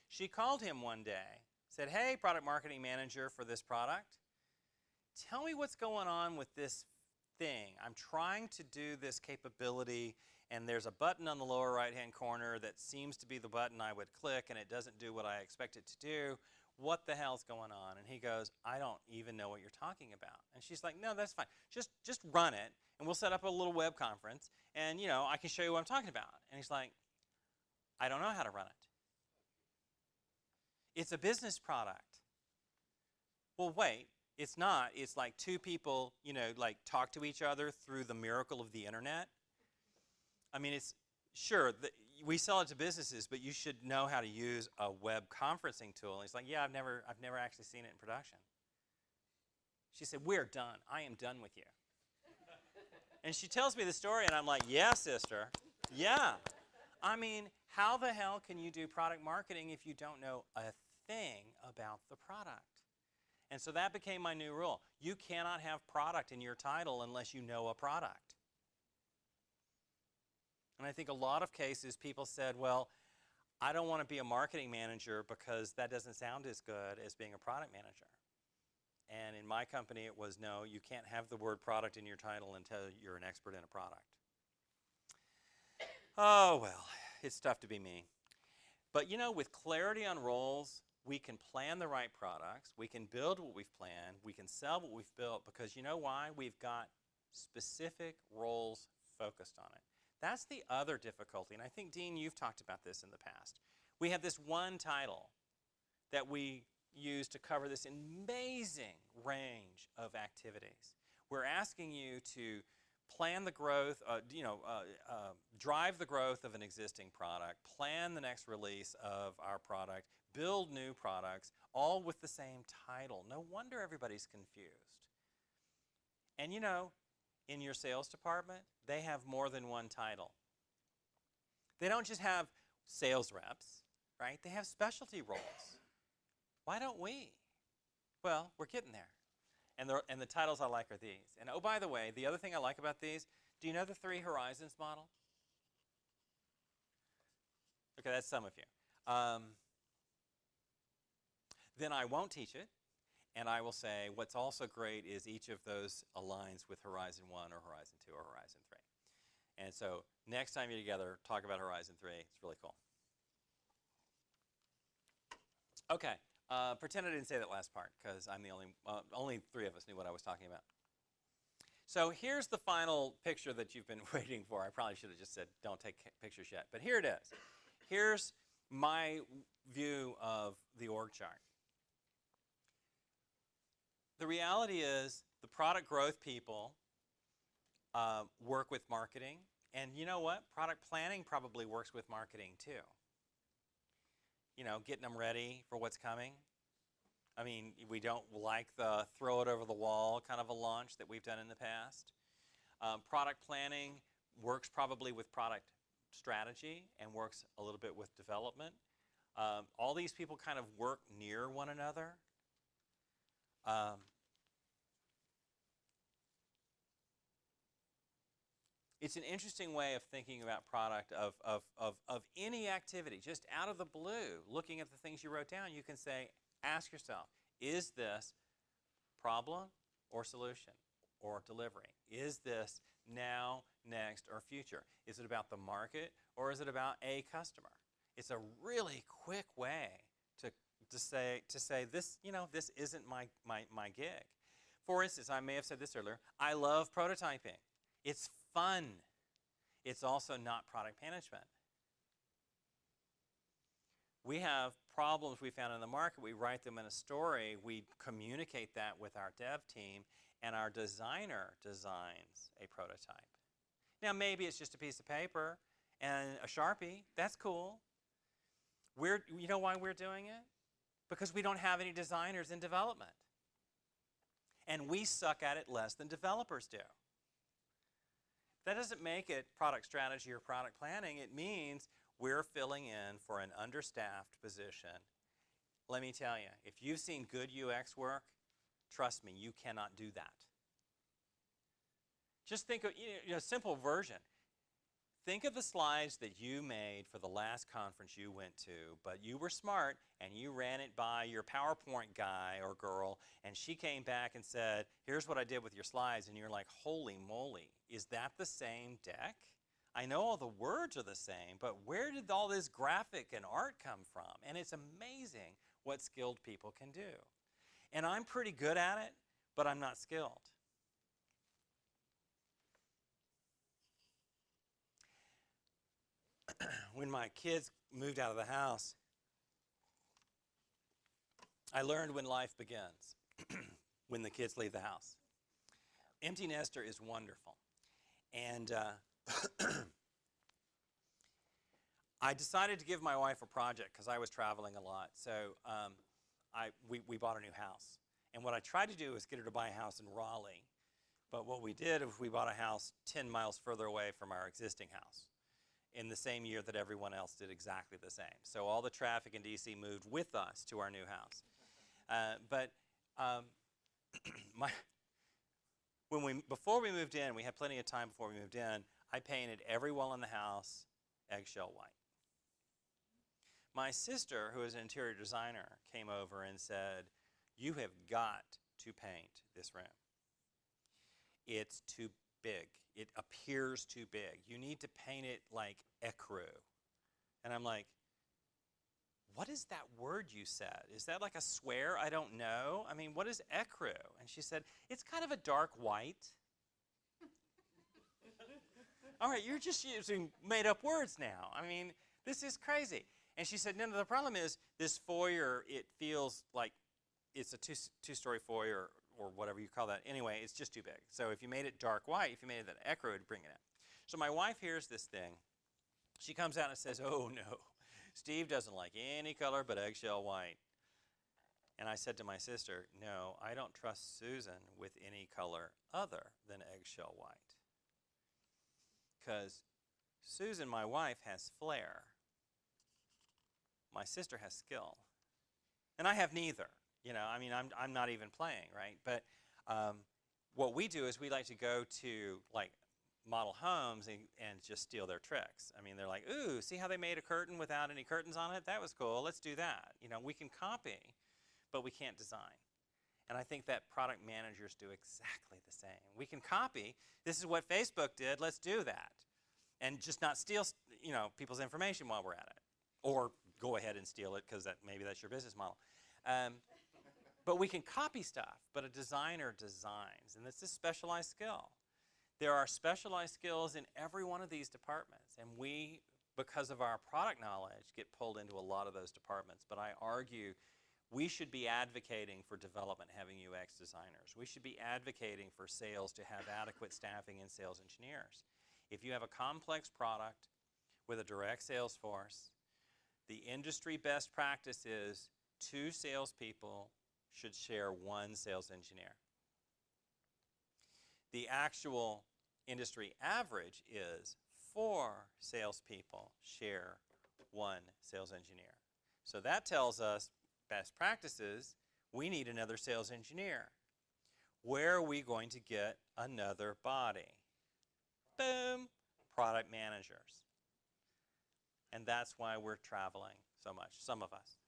She called him one day, said, "Hey, product marketing manager for this product, tell me what's going on with this thing. I'm trying to do this capability, and there's a button on the lower right-hand corner that seems to be the button I would click, and it doesn't do what I expect it to do. What the hell's going on?" And he goes, "I don't even know what you're talking about." And she's like, "No, that's fine. Just run it, and we'll set up a little web conference, and I can show you what I'm talking about." And he's like, "I don't know how to run it. It's a business product." Well, wait, it's not. It's like two people, talk to each other through the miracle of the internet. I mean, it's sure, we sell it to businesses, but you should know how to use a web conferencing tool. And he's like, "Yeah, I've never actually seen it in production." She said, "We're done. I am done with you." And she tells me the story, and I'm like, "Yeah, sister. Yeah." I mean, how the hell can you do product marketing if you don't know a thing about the product? And so that became my new rule. You cannot have product in your title unless you know a product. And I think a lot of cases people said, "Well, I don't want to be a marketing manager because that doesn't sound as good as being a product manager." And in my company it was, no, you can't have the word product in your title until you're an expert in a product. Oh, well, it's tough to be me. But with clarity on roles, we can plan the right products, we can build what we've planned, we can sell what we've built, because you know why? We've got specific roles focused on it. That's the other difficulty, and I think, Dean, you've talked about this in the past. We have this one title that we use to cover this amazing range of activities. We're asking you to plan the growth, drive the growth of an existing product, plan the next release of our product, build new products, all with the same title. No wonder everybody's confused. And in your sales department, they have more than one title. They don't just have sales reps, right? They have specialty roles. Why don't we? Well, we're getting there. And the titles I like are these. And oh, by the way, the other thing I like about these, do you know the 3 horizons model? Okay, that's some of you. Then I won't teach it, and I will say what's also great is each of those aligns with Horizon 1 or Horizon 2 or Horizon 3. And so next time you're together, talk about Horizon 3. It's really cool. Okay, pretend I didn't say that last part because I'm the only 3 of us knew what I was talking about. So here's the final picture that you've been waiting for. I probably should have just said don't take pictures yet, but here it is. Here's my view of the org chart. The reality is the product growth people work with marketing. And you know what? Product planning probably works with marketing too. You know, getting them ready for what's coming. I mean, we don't like the throw it over the wall kind of a launch that we've done in the past. Product planning works probably with product strategy and works a little bit with development. All these people kind of work near one another. It's an interesting way of thinking about product of any activity, just out of the blue, looking at the things you wrote down, you can say, ask yourself, is this problem or solution or delivery? Is this now, next, or future? Is it about the market or is it about a customer? It's a really quick way to say this, you know, this isn't my gig. For instance, I may have said this earlier, I love prototyping. It's fun. It's also not product management. We have problems we found in the market. We write them in a story. We communicate that with our dev team, and our designer designs a prototype. Now, maybe it's just a piece of paper and a Sharpie. That's cool. You know why we're doing it? Because we don't have any designers in development. And we suck at it less than developers do. That doesn't make it product strategy or product planning. It means we're filling in for an understaffed position. Let me tell you, if you've seen good UX work, trust me, you cannot do that. Just think of a simple version. Think of the slides that you made for the last conference you went to, but you were smart and you ran it by your PowerPoint guy or girl, and she came back and said, here's what I did with your slides, and you're like, holy moly, is that the same deck? I know all the words are the same, but where did all this graphic and art come from? And it's amazing what skilled people can do. And I'm pretty good at it, but I'm not skilled. When my kids moved out of the house, I learned when life begins, when the kids leave the house. Empty nester is wonderful. And I decided to give my wife a project because I was traveling a lot. So we bought a new house. And what I tried to do was get her to buy a house in Raleigh. But what we did is we bought a house 10 miles further away from our existing house in the same year that everyone else did exactly the same. So all the traffic in DC moved with us to our new house. Before we moved in, we had plenty of time before we moved in, I painted every wall in the house eggshell white. My sister, who is an interior designer, came over and said, you have got to paint this room. It's too big. It appears too big. You need to paint it like ecru. And I'm like, what is that word you said? Is that like a swear? I don't know. I mean, what is ecru? And she said, it's kind of a dark white. All right, you're just using made-up words now. I mean, this is crazy. And she said, no, the problem is this foyer, it feels like it's a two-story foyer or whatever you call that. Anyway, it's just too big. So if you made it dark white, if you made it that ecru, it would bring it in. So my wife hears this thing. She comes out and says, oh, no. Steve doesn't like any color but eggshell white. And I said to my sister, no, I don't trust Susan with any color other than eggshell white. Because Susan, my wife, has flair. My sister has skill. And I have neither. You know, I mean, I'm not even playing, right? But what we do is we like to go to, like, model homes and just steal their tricks. I mean, they're like, ooh, see how they made a curtain without any curtains on it? That was cool. Let's do that. You know, we can copy, but we can't design. And I think that product managers do exactly the same. We can copy. This is what Facebook did. Let's do that. And just not steal, you know, people's information while we're at it. Or go ahead and steal it because maybe that's your business model. But we can copy stuff, but a designer designs. And it's a specialized skill. There are specialized skills in every one of these departments. And we, because of our product knowledge, get pulled into a lot of those departments. But I argue we should be advocating for development having UX designers. We should be advocating for sales to have adequate staffing and sales engineers. If you have a complex product with a direct sales force, the industry best practice is 2 salespeople should share 1 sales engineer. The actual industry average is 4 salespeople share 1 sales engineer. So that tells us best practices, we need another sales engineer. Where are we going to get another body? Boom, product managers. And that's why we're traveling so much, some of us.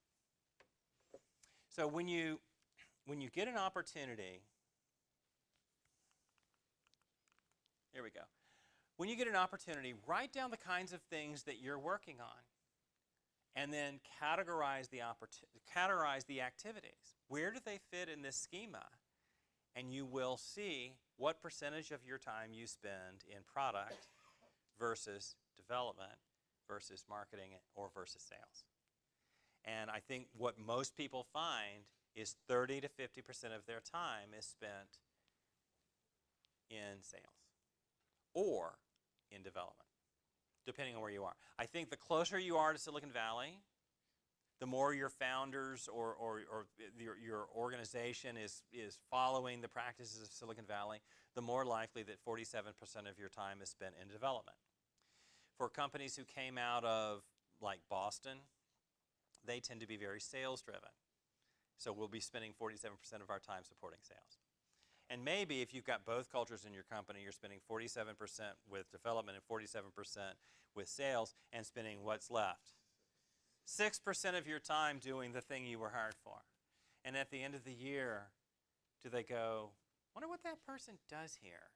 So when you get an opportunity, here we go. When you get an opportunity, write down the kinds of things that you're working on. And then categorize the activities. Where do they fit in this schema? And you will see what percentage of your time you spend in product versus development versus marketing or versus sales. And I think what most people find is 30 to 50% of their time is spent in sales or in development, depending on where you are. I think the closer you are to Silicon Valley, the more your founders or your organization is following the practices of Silicon Valley, the more likely that 47% of your time is spent in development. For companies who came out of, like, Boston, they tend to be very sales-driven. So we'll be spending 47% of our time supporting sales. And maybe if you've got both cultures in your company, you're spending 47% with development and 47% with sales, and spending what's left? 6% of your time doing the thing you were hired for. And at the end of the year, do they go, wonder what that person does here?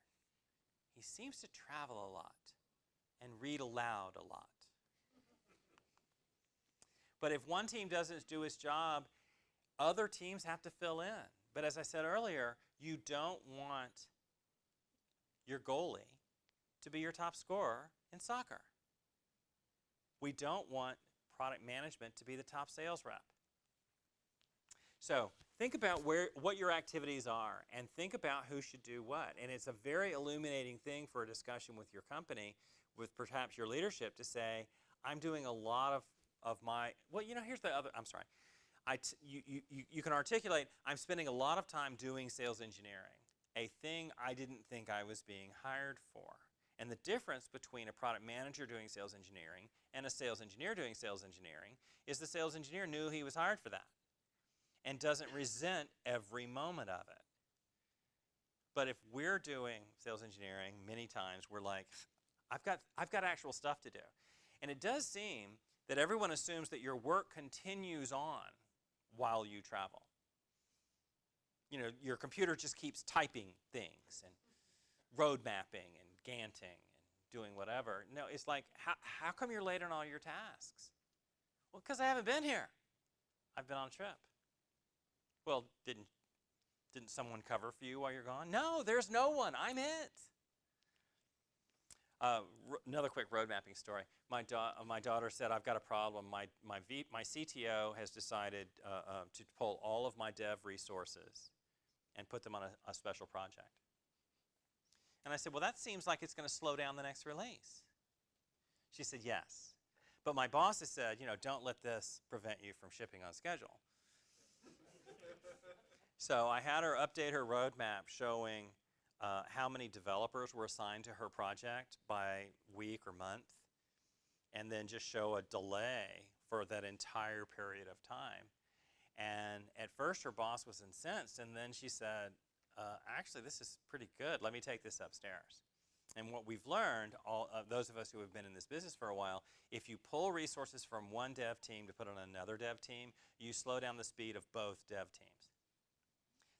He seems to travel a lot and read aloud a lot. But if one team doesn't do its job, other teams have to fill in. But as I said earlier, you don't want your goalie to be your top scorer in soccer. We don't want product management to be the top sales rep. So think about what your activities are and think about who should do what. And it's a very illuminating thing for a discussion with your company, with perhaps your leadership, to say, I'm doing a lot of my, well, you know, here's the other, I'm sorry. You can articulate, I'm spending a lot of time doing sales engineering, a thing I didn't think I was being hired for. And the difference between a product manager doing sales engineering and a sales engineer doing sales engineering is the sales engineer knew he was hired for that and doesn't resent every moment of it. But if we're doing sales engineering, many times we're like, I've got actual stuff to do. And it does seem that everyone assumes that your work continues on while you travel. You know, your computer just keeps typing things and road mapping and ganting and doing whatever. No, it's like, how come you're late on all your tasks? Well, because I haven't been here. I've been on a trip. Well, didn't someone cover for you while you're gone? No, there's no one. I'm it. Another quick road mapping story. My daughter said, I've got a problem. My CTO has decided to pull all of my dev resources and put them on a special project. And I said, well, that seems like it's going to slow down the next release. She said, yes. But my boss has said, you know, don't let this prevent you from shipping on schedule. So I had her update her roadmap showing how many developers were assigned to her project by week or month, and then just show a delay for that entire period of time. And at first her boss was incensed, and then she said, actually, this is pretty good. Let me take this upstairs. And what we've learned, those of us who have been in this business for a while, if you pull resources from one dev team to put on another dev team, you slow down the speed of both dev teams.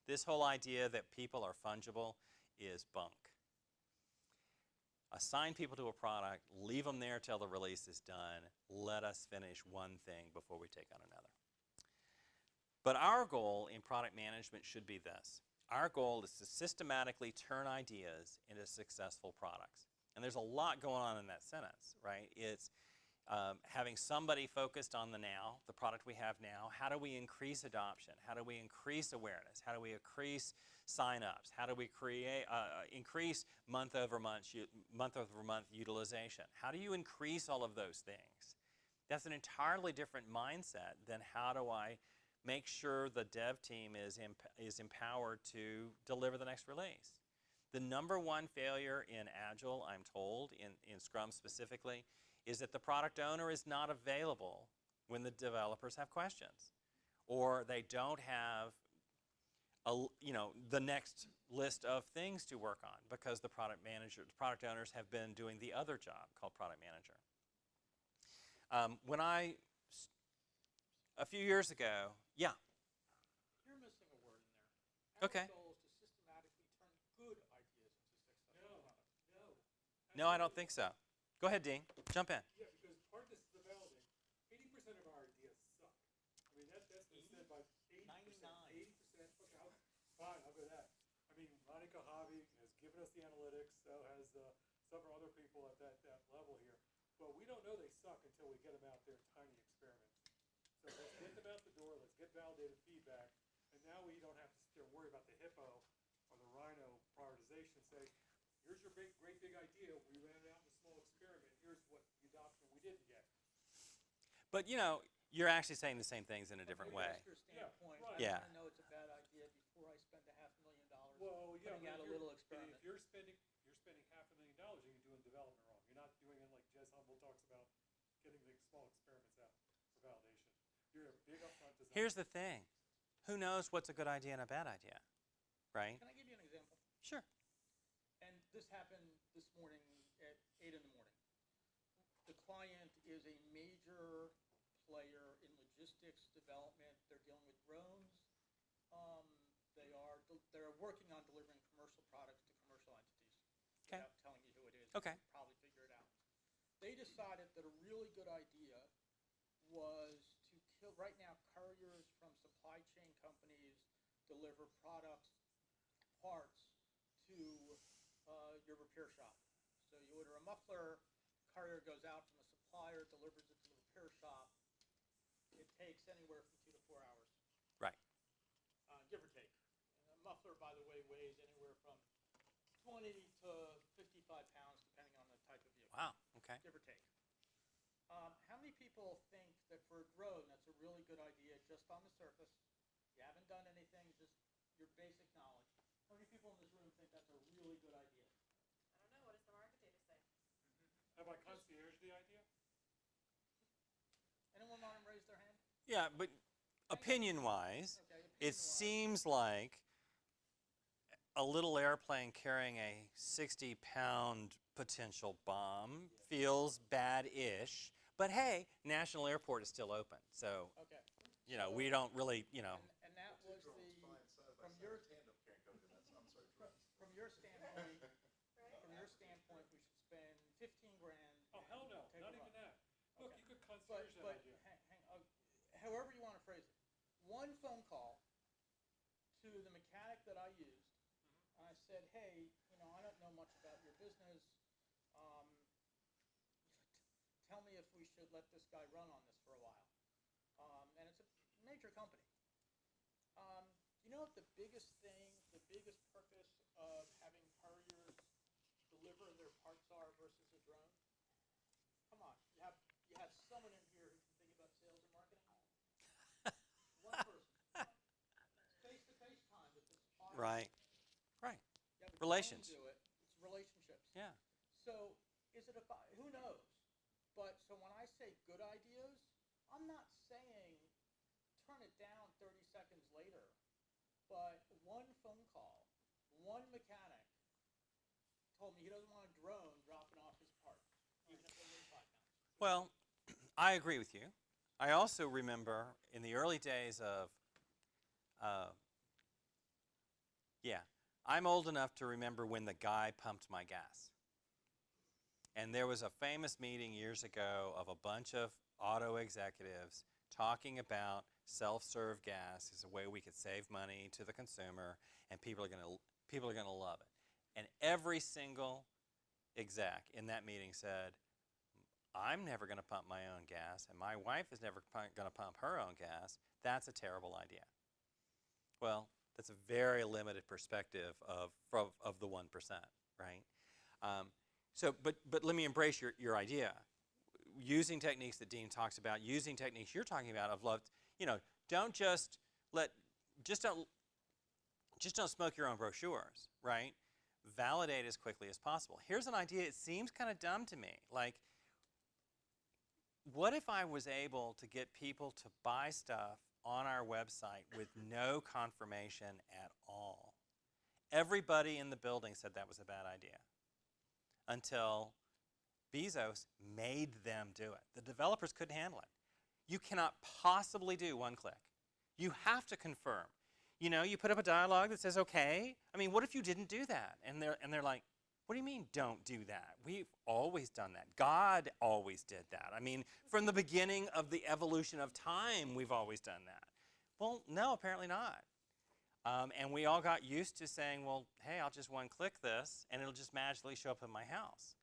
This whole idea that people are fungible is bunk. Assign people to a product, leave them there till the release is done, let us finish one thing before we take on another. But our goal in product management should be this. Our goal is to systematically turn ideas into successful products. And there's a lot going on in that sentence, right? It's having somebody focused on the now, the product we have now. How do we increase adoption? How do we increase awareness? How do we increase sign-ups? How do we increase month-over-month utilization? How do you increase all of those things? That's an entirely different mindset than how do I make sure the dev team is empowered to deliver the next release. The number one failure in Agile, I'm told, in Scrum specifically, is that the product owner is not available when the developers have questions, or they don't have the next list of things to work on because the product owners have been doing the other job called product manager. A few years ago, yeah. You're missing a word in there. Okay. Our goal is to systematically turn good ideas into successful products. No, I don't think so. Go ahead, Dean. Jump in. Yeah, because part of this is the validating. 80% of our ideas suck. I mean, that's been said by 80%. 80%. Okay, fine, I'll go with that. I mean, Monica Hobby has given us the analytics, so has several other people at that level here. But we don't know they suck until we get them out there in tiny experiments. So let's get them out the door, let's get validated feedback, and now we don't have to sit there and worry about the hippo or the rhino prioritization. Say, here's your great big idea, we ran it out in a small experiment, here's what the adoption we didn't get. But you're actually saying the same things in a different way. From an investor standpoint, Yeah. I want to know it's a bad idea before I spend $500,000 Well, yeah, putting out a little experiment. If you're spending $500,000, you're doing development wrong. You're not doing it like Jez Humble talks about, getting the small experiments out for validation. You're a big upfront design. Here's the thing. Who knows what's a good idea and a bad idea, right? Can I give you an example? Sure. And this happened this morning at 8 in the morning. The client is a major player in logistics development. They're dealing with drones. They're working on delivering commercial products to commercial entities. Okay. Without telling you who it is, Okay. you can probably figure it out. They decided that a really good idea was to kill. Right now, couriers from supply chain companies deliver parts to your repair shop. So you order a muffler, courier goes out from a supplier, delivers it to the repair shop. It takes anywhere from 2 to 4 hours, Right. give or take. And a muffler, by the way, weighs anywhere from 20 to 55 pounds, depending on the type of vehicle. Wow. Okay. Give or take. How many people think that for a drone, that's a really good idea just on the surface? You haven't done anything, just your basic knowledge. How many people in this room think that's a really good idea? I don't know. What does the market data say? Have I concierge the idea? Anyone want to raise their hand? Yeah, but opinion-wise, Okay, it seems like a little airplane carrying a 60-pound potential bomb feels bad-ish. But hey, National Airport is still open, so Okay. we don't really, And that was from your standpoint, we should spend 15 grand. Oh, hell no, take not a even run. that. Look, Okay. you could concierge that But idea. however you want to phrase it, one phone call to the mechanic that I used, I said, hey, I don't know much about your business. Tell me if we should let this guy run on this for a while. And it's a major company. You know what the biggest purpose of having couriers deliver their parts are versus a drone? Come on, you have someone in here who can think about sales and marketing? One person. Relations. do it. It's relationships. Yeah. So is it who knows? But so when I say good ideas, I'm not saying turn it down 30 seconds later. But one phone call, one mechanic told me he doesn't want a drone dropping off his parts, even if they weigh 5 pounds. Well, I agree with you. I also remember in the early days of, I'm old enough to remember when the guy pumped my gas. And there was a famous meeting years ago of a bunch of auto executives talking about self-serve gas as a way we could save money to the consumer, and people are going to love it. And every single exec in that meeting said, I'm never going to pump my own gas, and my wife is never going to pump her own gas. That's a terrible idea. Well, that's a very limited perspective of the 1%, right? But let me embrace your idea. Using techniques that Dean talks about, using techniques you're talking about of love, don't just don't smoke your own brochures, right? Validate as quickly as possible. Here's an idea, it seems kind of dumb to me. Like, what if I was able to get people to buy stuff on our website with no confirmation at all? Everybody in the building said that was a bad idea until Bezos made them do it. The developers couldn't handle it. You cannot possibly do one click. You have to confirm. You put up a dialogue that says, okay. I mean, what if you didn't do that? And they're like, what do you mean don't do that? We've always done that. God always did that. I mean, from the beginning of the evolution of time, we've always done that. Well, no, apparently not. And we all got used to saying, well, hey, I'll just one click this, and it'll just magically show up in my house.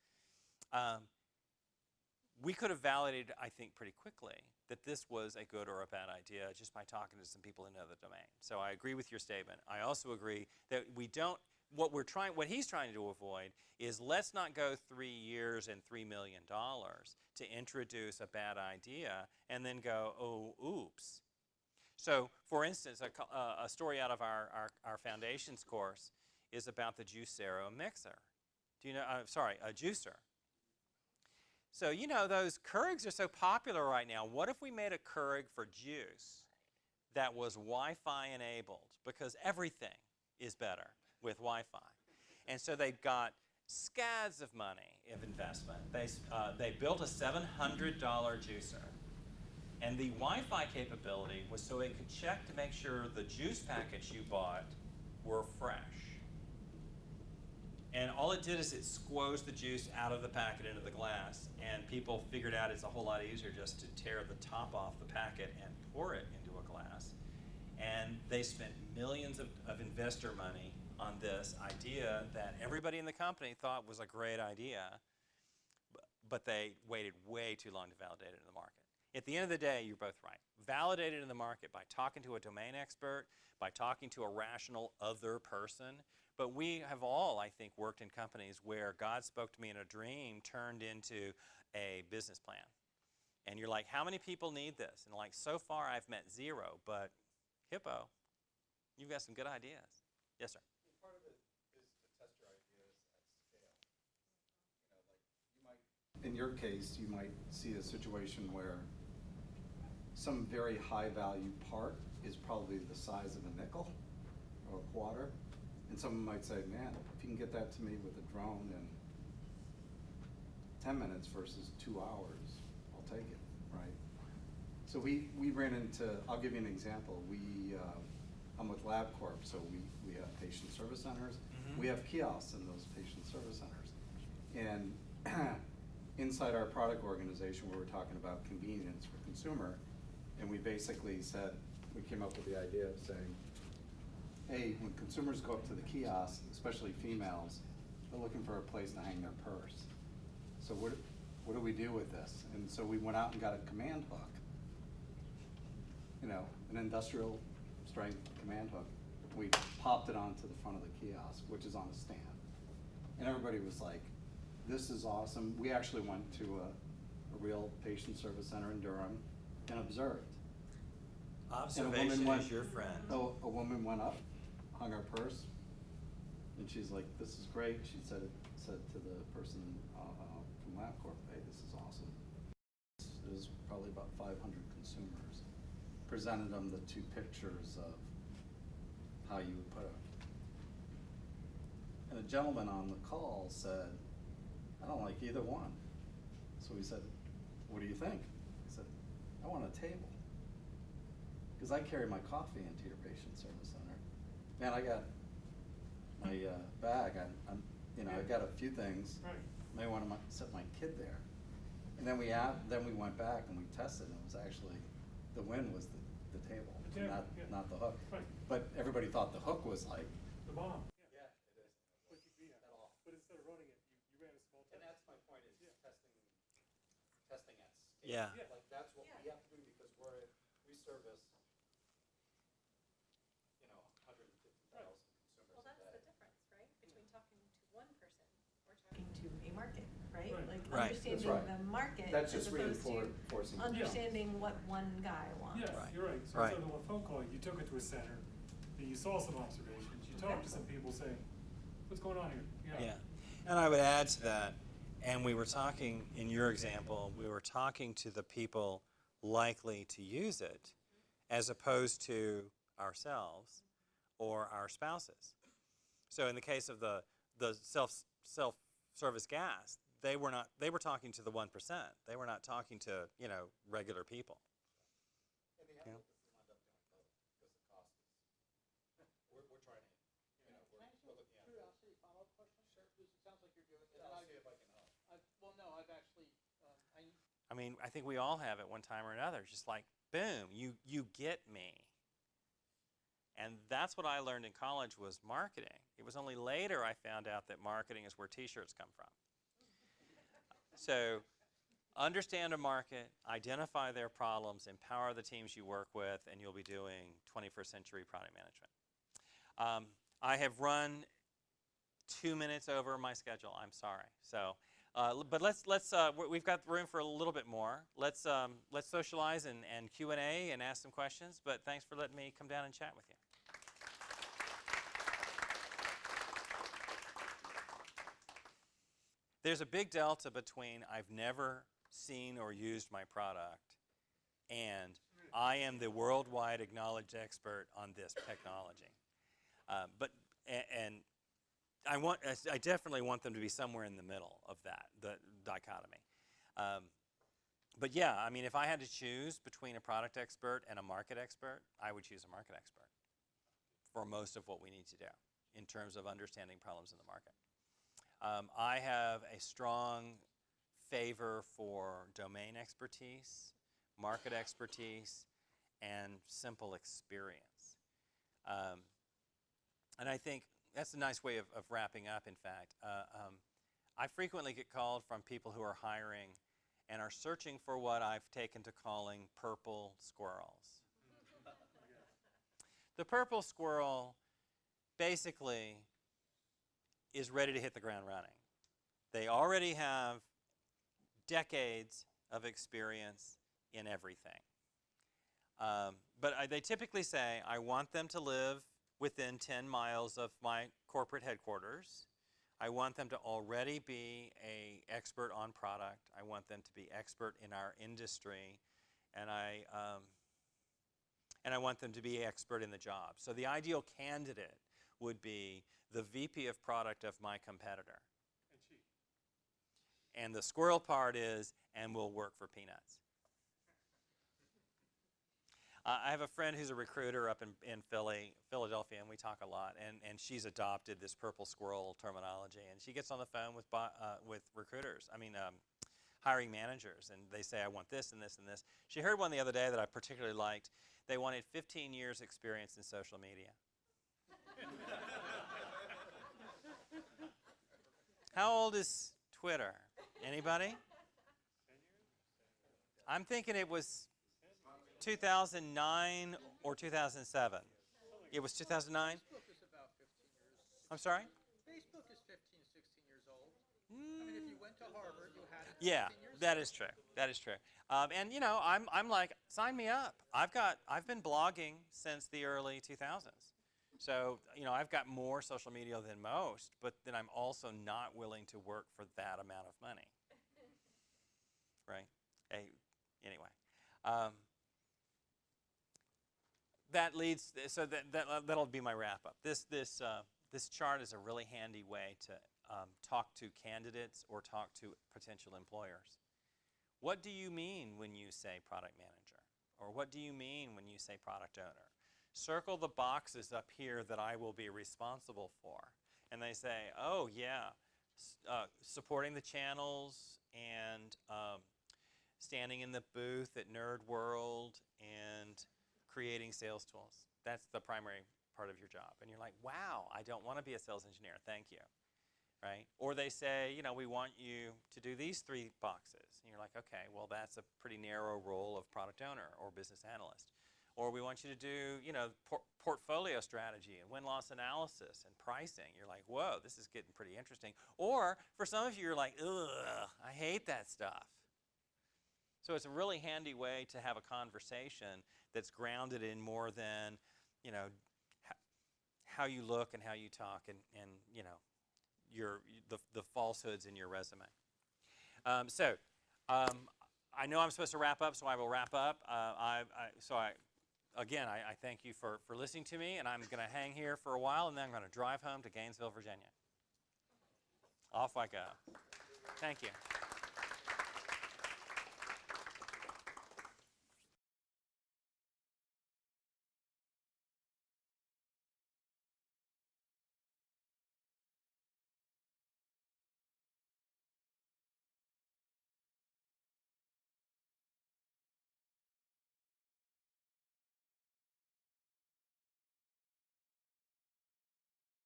We could have validated, I think, pretty quickly that this was a good or a bad idea just by talking to some people who know the domain. So I agree with your statement. I also agree that what he's trying to avoid is let's not go 3 years and $3 million to introduce a bad idea and then go, oh, oops. So, for instance, a story out of our foundations course is about the Juicero mixer. Do you know? A juicer. So, those Keurigs are so popular right now. What if we made a Keurig for juice that was Wi-Fi enabled? Because everything is better with Wi-Fi. And so they've got scads of money of investment. They built a $700 juicer. And the Wi-Fi capability was so it could check to make sure the juice packets you bought were fresh. And all it did is it squoze the juice out of the packet into the glass, and people figured out it's a whole lot easier just to tear the top off the packet and pour it into a glass. And they spent millions of investor money on this idea that everybody in the company thought was a great idea, but they waited way too long to validate it in the market. At the end of the day, you're both right. Validate it in the market by talking to a domain expert, by talking to a rational other person. But we have all, I think, worked in companies where God spoke to me in a dream turned into a business plan. And you're like, how many people need this? And like, so far I've met 0, but Hippo, you've got some good ideas. Yes, sir. Part of it is to test your ideas at scale. In your case, you might see a situation where some very high value part is probably the size of a nickel or a quarter. And someone might say, man, if you can get that to me with a drone in 10 minutes versus 2 hours, I'll take it, right? So we ran into, I'll give you an example. I'm with LabCorp, so we have patient service centers. Mm-hmm. We have kiosks in those patient service centers. And inside our product organization, we were talking about convenience for consumer, and we basically said, we came up with the idea of saying, hey, when consumers go up to the kiosk, especially females, they're looking for a place to hang their purse. So what do we do with this? And so we went out and got a command hook, an industrial strength command hook. We popped it onto the front of the kiosk, which is on a stand. And everybody was like, this is awesome. We actually went to a real patient service center in Durham and observed. Observation is your friend. A woman went up, hung her purse, And she's like, this is great. She said to the person from LabCorp, hey, this is awesome. It was probably about 500 consumers. Presented them the 2 pictures of how you would put it. And a gentleman on the call said, I don't like either one. So we said, what do you think? He said, I want a table. Because I carry my coffee into your patient service center. Man, I got my bag. I got a few things. Right. May want to set my kid there. And then we went back and we tested, and it was actually, the win was the table, The table, not the hook. Right. But everybody thought the hook was like, The bomb. yeah, it is. But At all. But instead of running it, you ran a small test. And that's my point, is testing at scale. Yeah. Yeah. Like, that's what we have to do, because we service, 150,000 consumers Well, a that's day. the difference, right? Between talking to one person or talking to a market, right? Right. Like Right. understanding That's right. the market That's as just opposed to reinforcing. understanding what one guy wants. Yes, Right. you're right. So Right. instead of a phone call, you took it to a center, and you saw some observations, you talked to some people saying, what's going on here? Yeah. And I would add to that, and we were talking, in your example, we were talking to the people likely to use it as opposed to ourselves or our spouses. So in the case of the self-service gas, they were talking to the 1%. They were not talking to, regular people. In the end, Yeah. we'll end up doing both, because the cost is, we're trying to, Can I ask you we're a looking at. curiosity follow-up question? Sure. Because it sounds like you're doing it. I'll see if I can help. Well, no, I've actually, I mean, I think we all have at one time or another. It's just like, boom, you get me. And that's what I learned in college was marketing. It was only later I found out that marketing is where T-shirts come from. So understand a market, identify their problems, empower the teams you work with, and you'll be doing 21st century product management. I have run 2 minutes over my schedule. I'm sorry. So, but we've got room for a little bit more. Let's socialize and Q&A and ask some questions. But thanks for letting me come down and chat with you. There's a big delta between I've never seen or used my product and I am the worldwide acknowledged expert on this technology. I definitely want them to be somewhere in the middle of that, the dichotomy. But yeah, I mean, if I had to choose between a product expert and a market expert, I would choose a market expert for most of what we need to do in terms of understanding problems in the market. I have a strong favor for domain expertise, market expertise, and simple experience. And I think that's a nice way of wrapping up, in fact. I frequently get called from people who are hiring and are searching for what I've taken to calling purple squirrels. The purple squirrel basically is ready to hit the ground running. They already have decades of experience in everything. But they typically say, I want them to live within 10 miles of my corporate headquarters. I want them to already be an expert on product. I want them to be expert in our industry. And I want them to be expert in the job. So the ideal candidate would be the VP of product of my competitor. And cheap. And the squirrel part is, and we'll work for peanuts. I have a friend who's a recruiter up in Philadelphia, and we talk a lot. And she's adopted this purple squirrel terminology. And she gets on the phone with recruiters, hiring managers, and they say, I want this and this and this. She heard one the other day that I particularly liked. They wanted 15 years experience in social media. How old is Twitter? Anybody? I'm thinking it was 2009 or 2007. It was 2009? Facebook is about 15 years. I'm sorry? Facebook is 15, 16 years old. I mean, if you went to Harvard, you had it 15 Yeah, years that ago. is true. That is true. And you know, I'm like, sign me up. I've been blogging since the early 2000s. So, I've got more social media than most, but then I'm also not willing to work for that amount of money. Right? Anyway. That leads, so that'll be my wrap up. This chart is a really handy way to talk to candidates or talk to potential employers. What do you mean when you say product manager? Or what do you mean when you say product owner? Circle the boxes up here that I will be responsible for. And they say, oh yeah, supporting the channels and standing in the booth at Nerd World and creating sales tools. That's the primary part of your job. And you're like, wow, I don't want to be a sales engineer, thank you. Right? Or they say, we want you to do these 3 boxes. And you're like, okay, well, that's a pretty narrow role of product owner or business analyst. Or we want you to do, portfolio strategy and win-loss analysis and pricing. You're like, whoa, this is getting pretty interesting. Or for some of you, you're like, ugh, I hate that stuff. So it's a really handy way to have a conversation that's grounded in more than, how you look and how you talk and the falsehoods in your resume. I know I'm supposed to wrap up, so I will wrap up. Again, I thank you for listening to me, and I'm going to hang here for a while, and then I'm going to drive home to Gainesville, Virginia. Off I go. Thank you.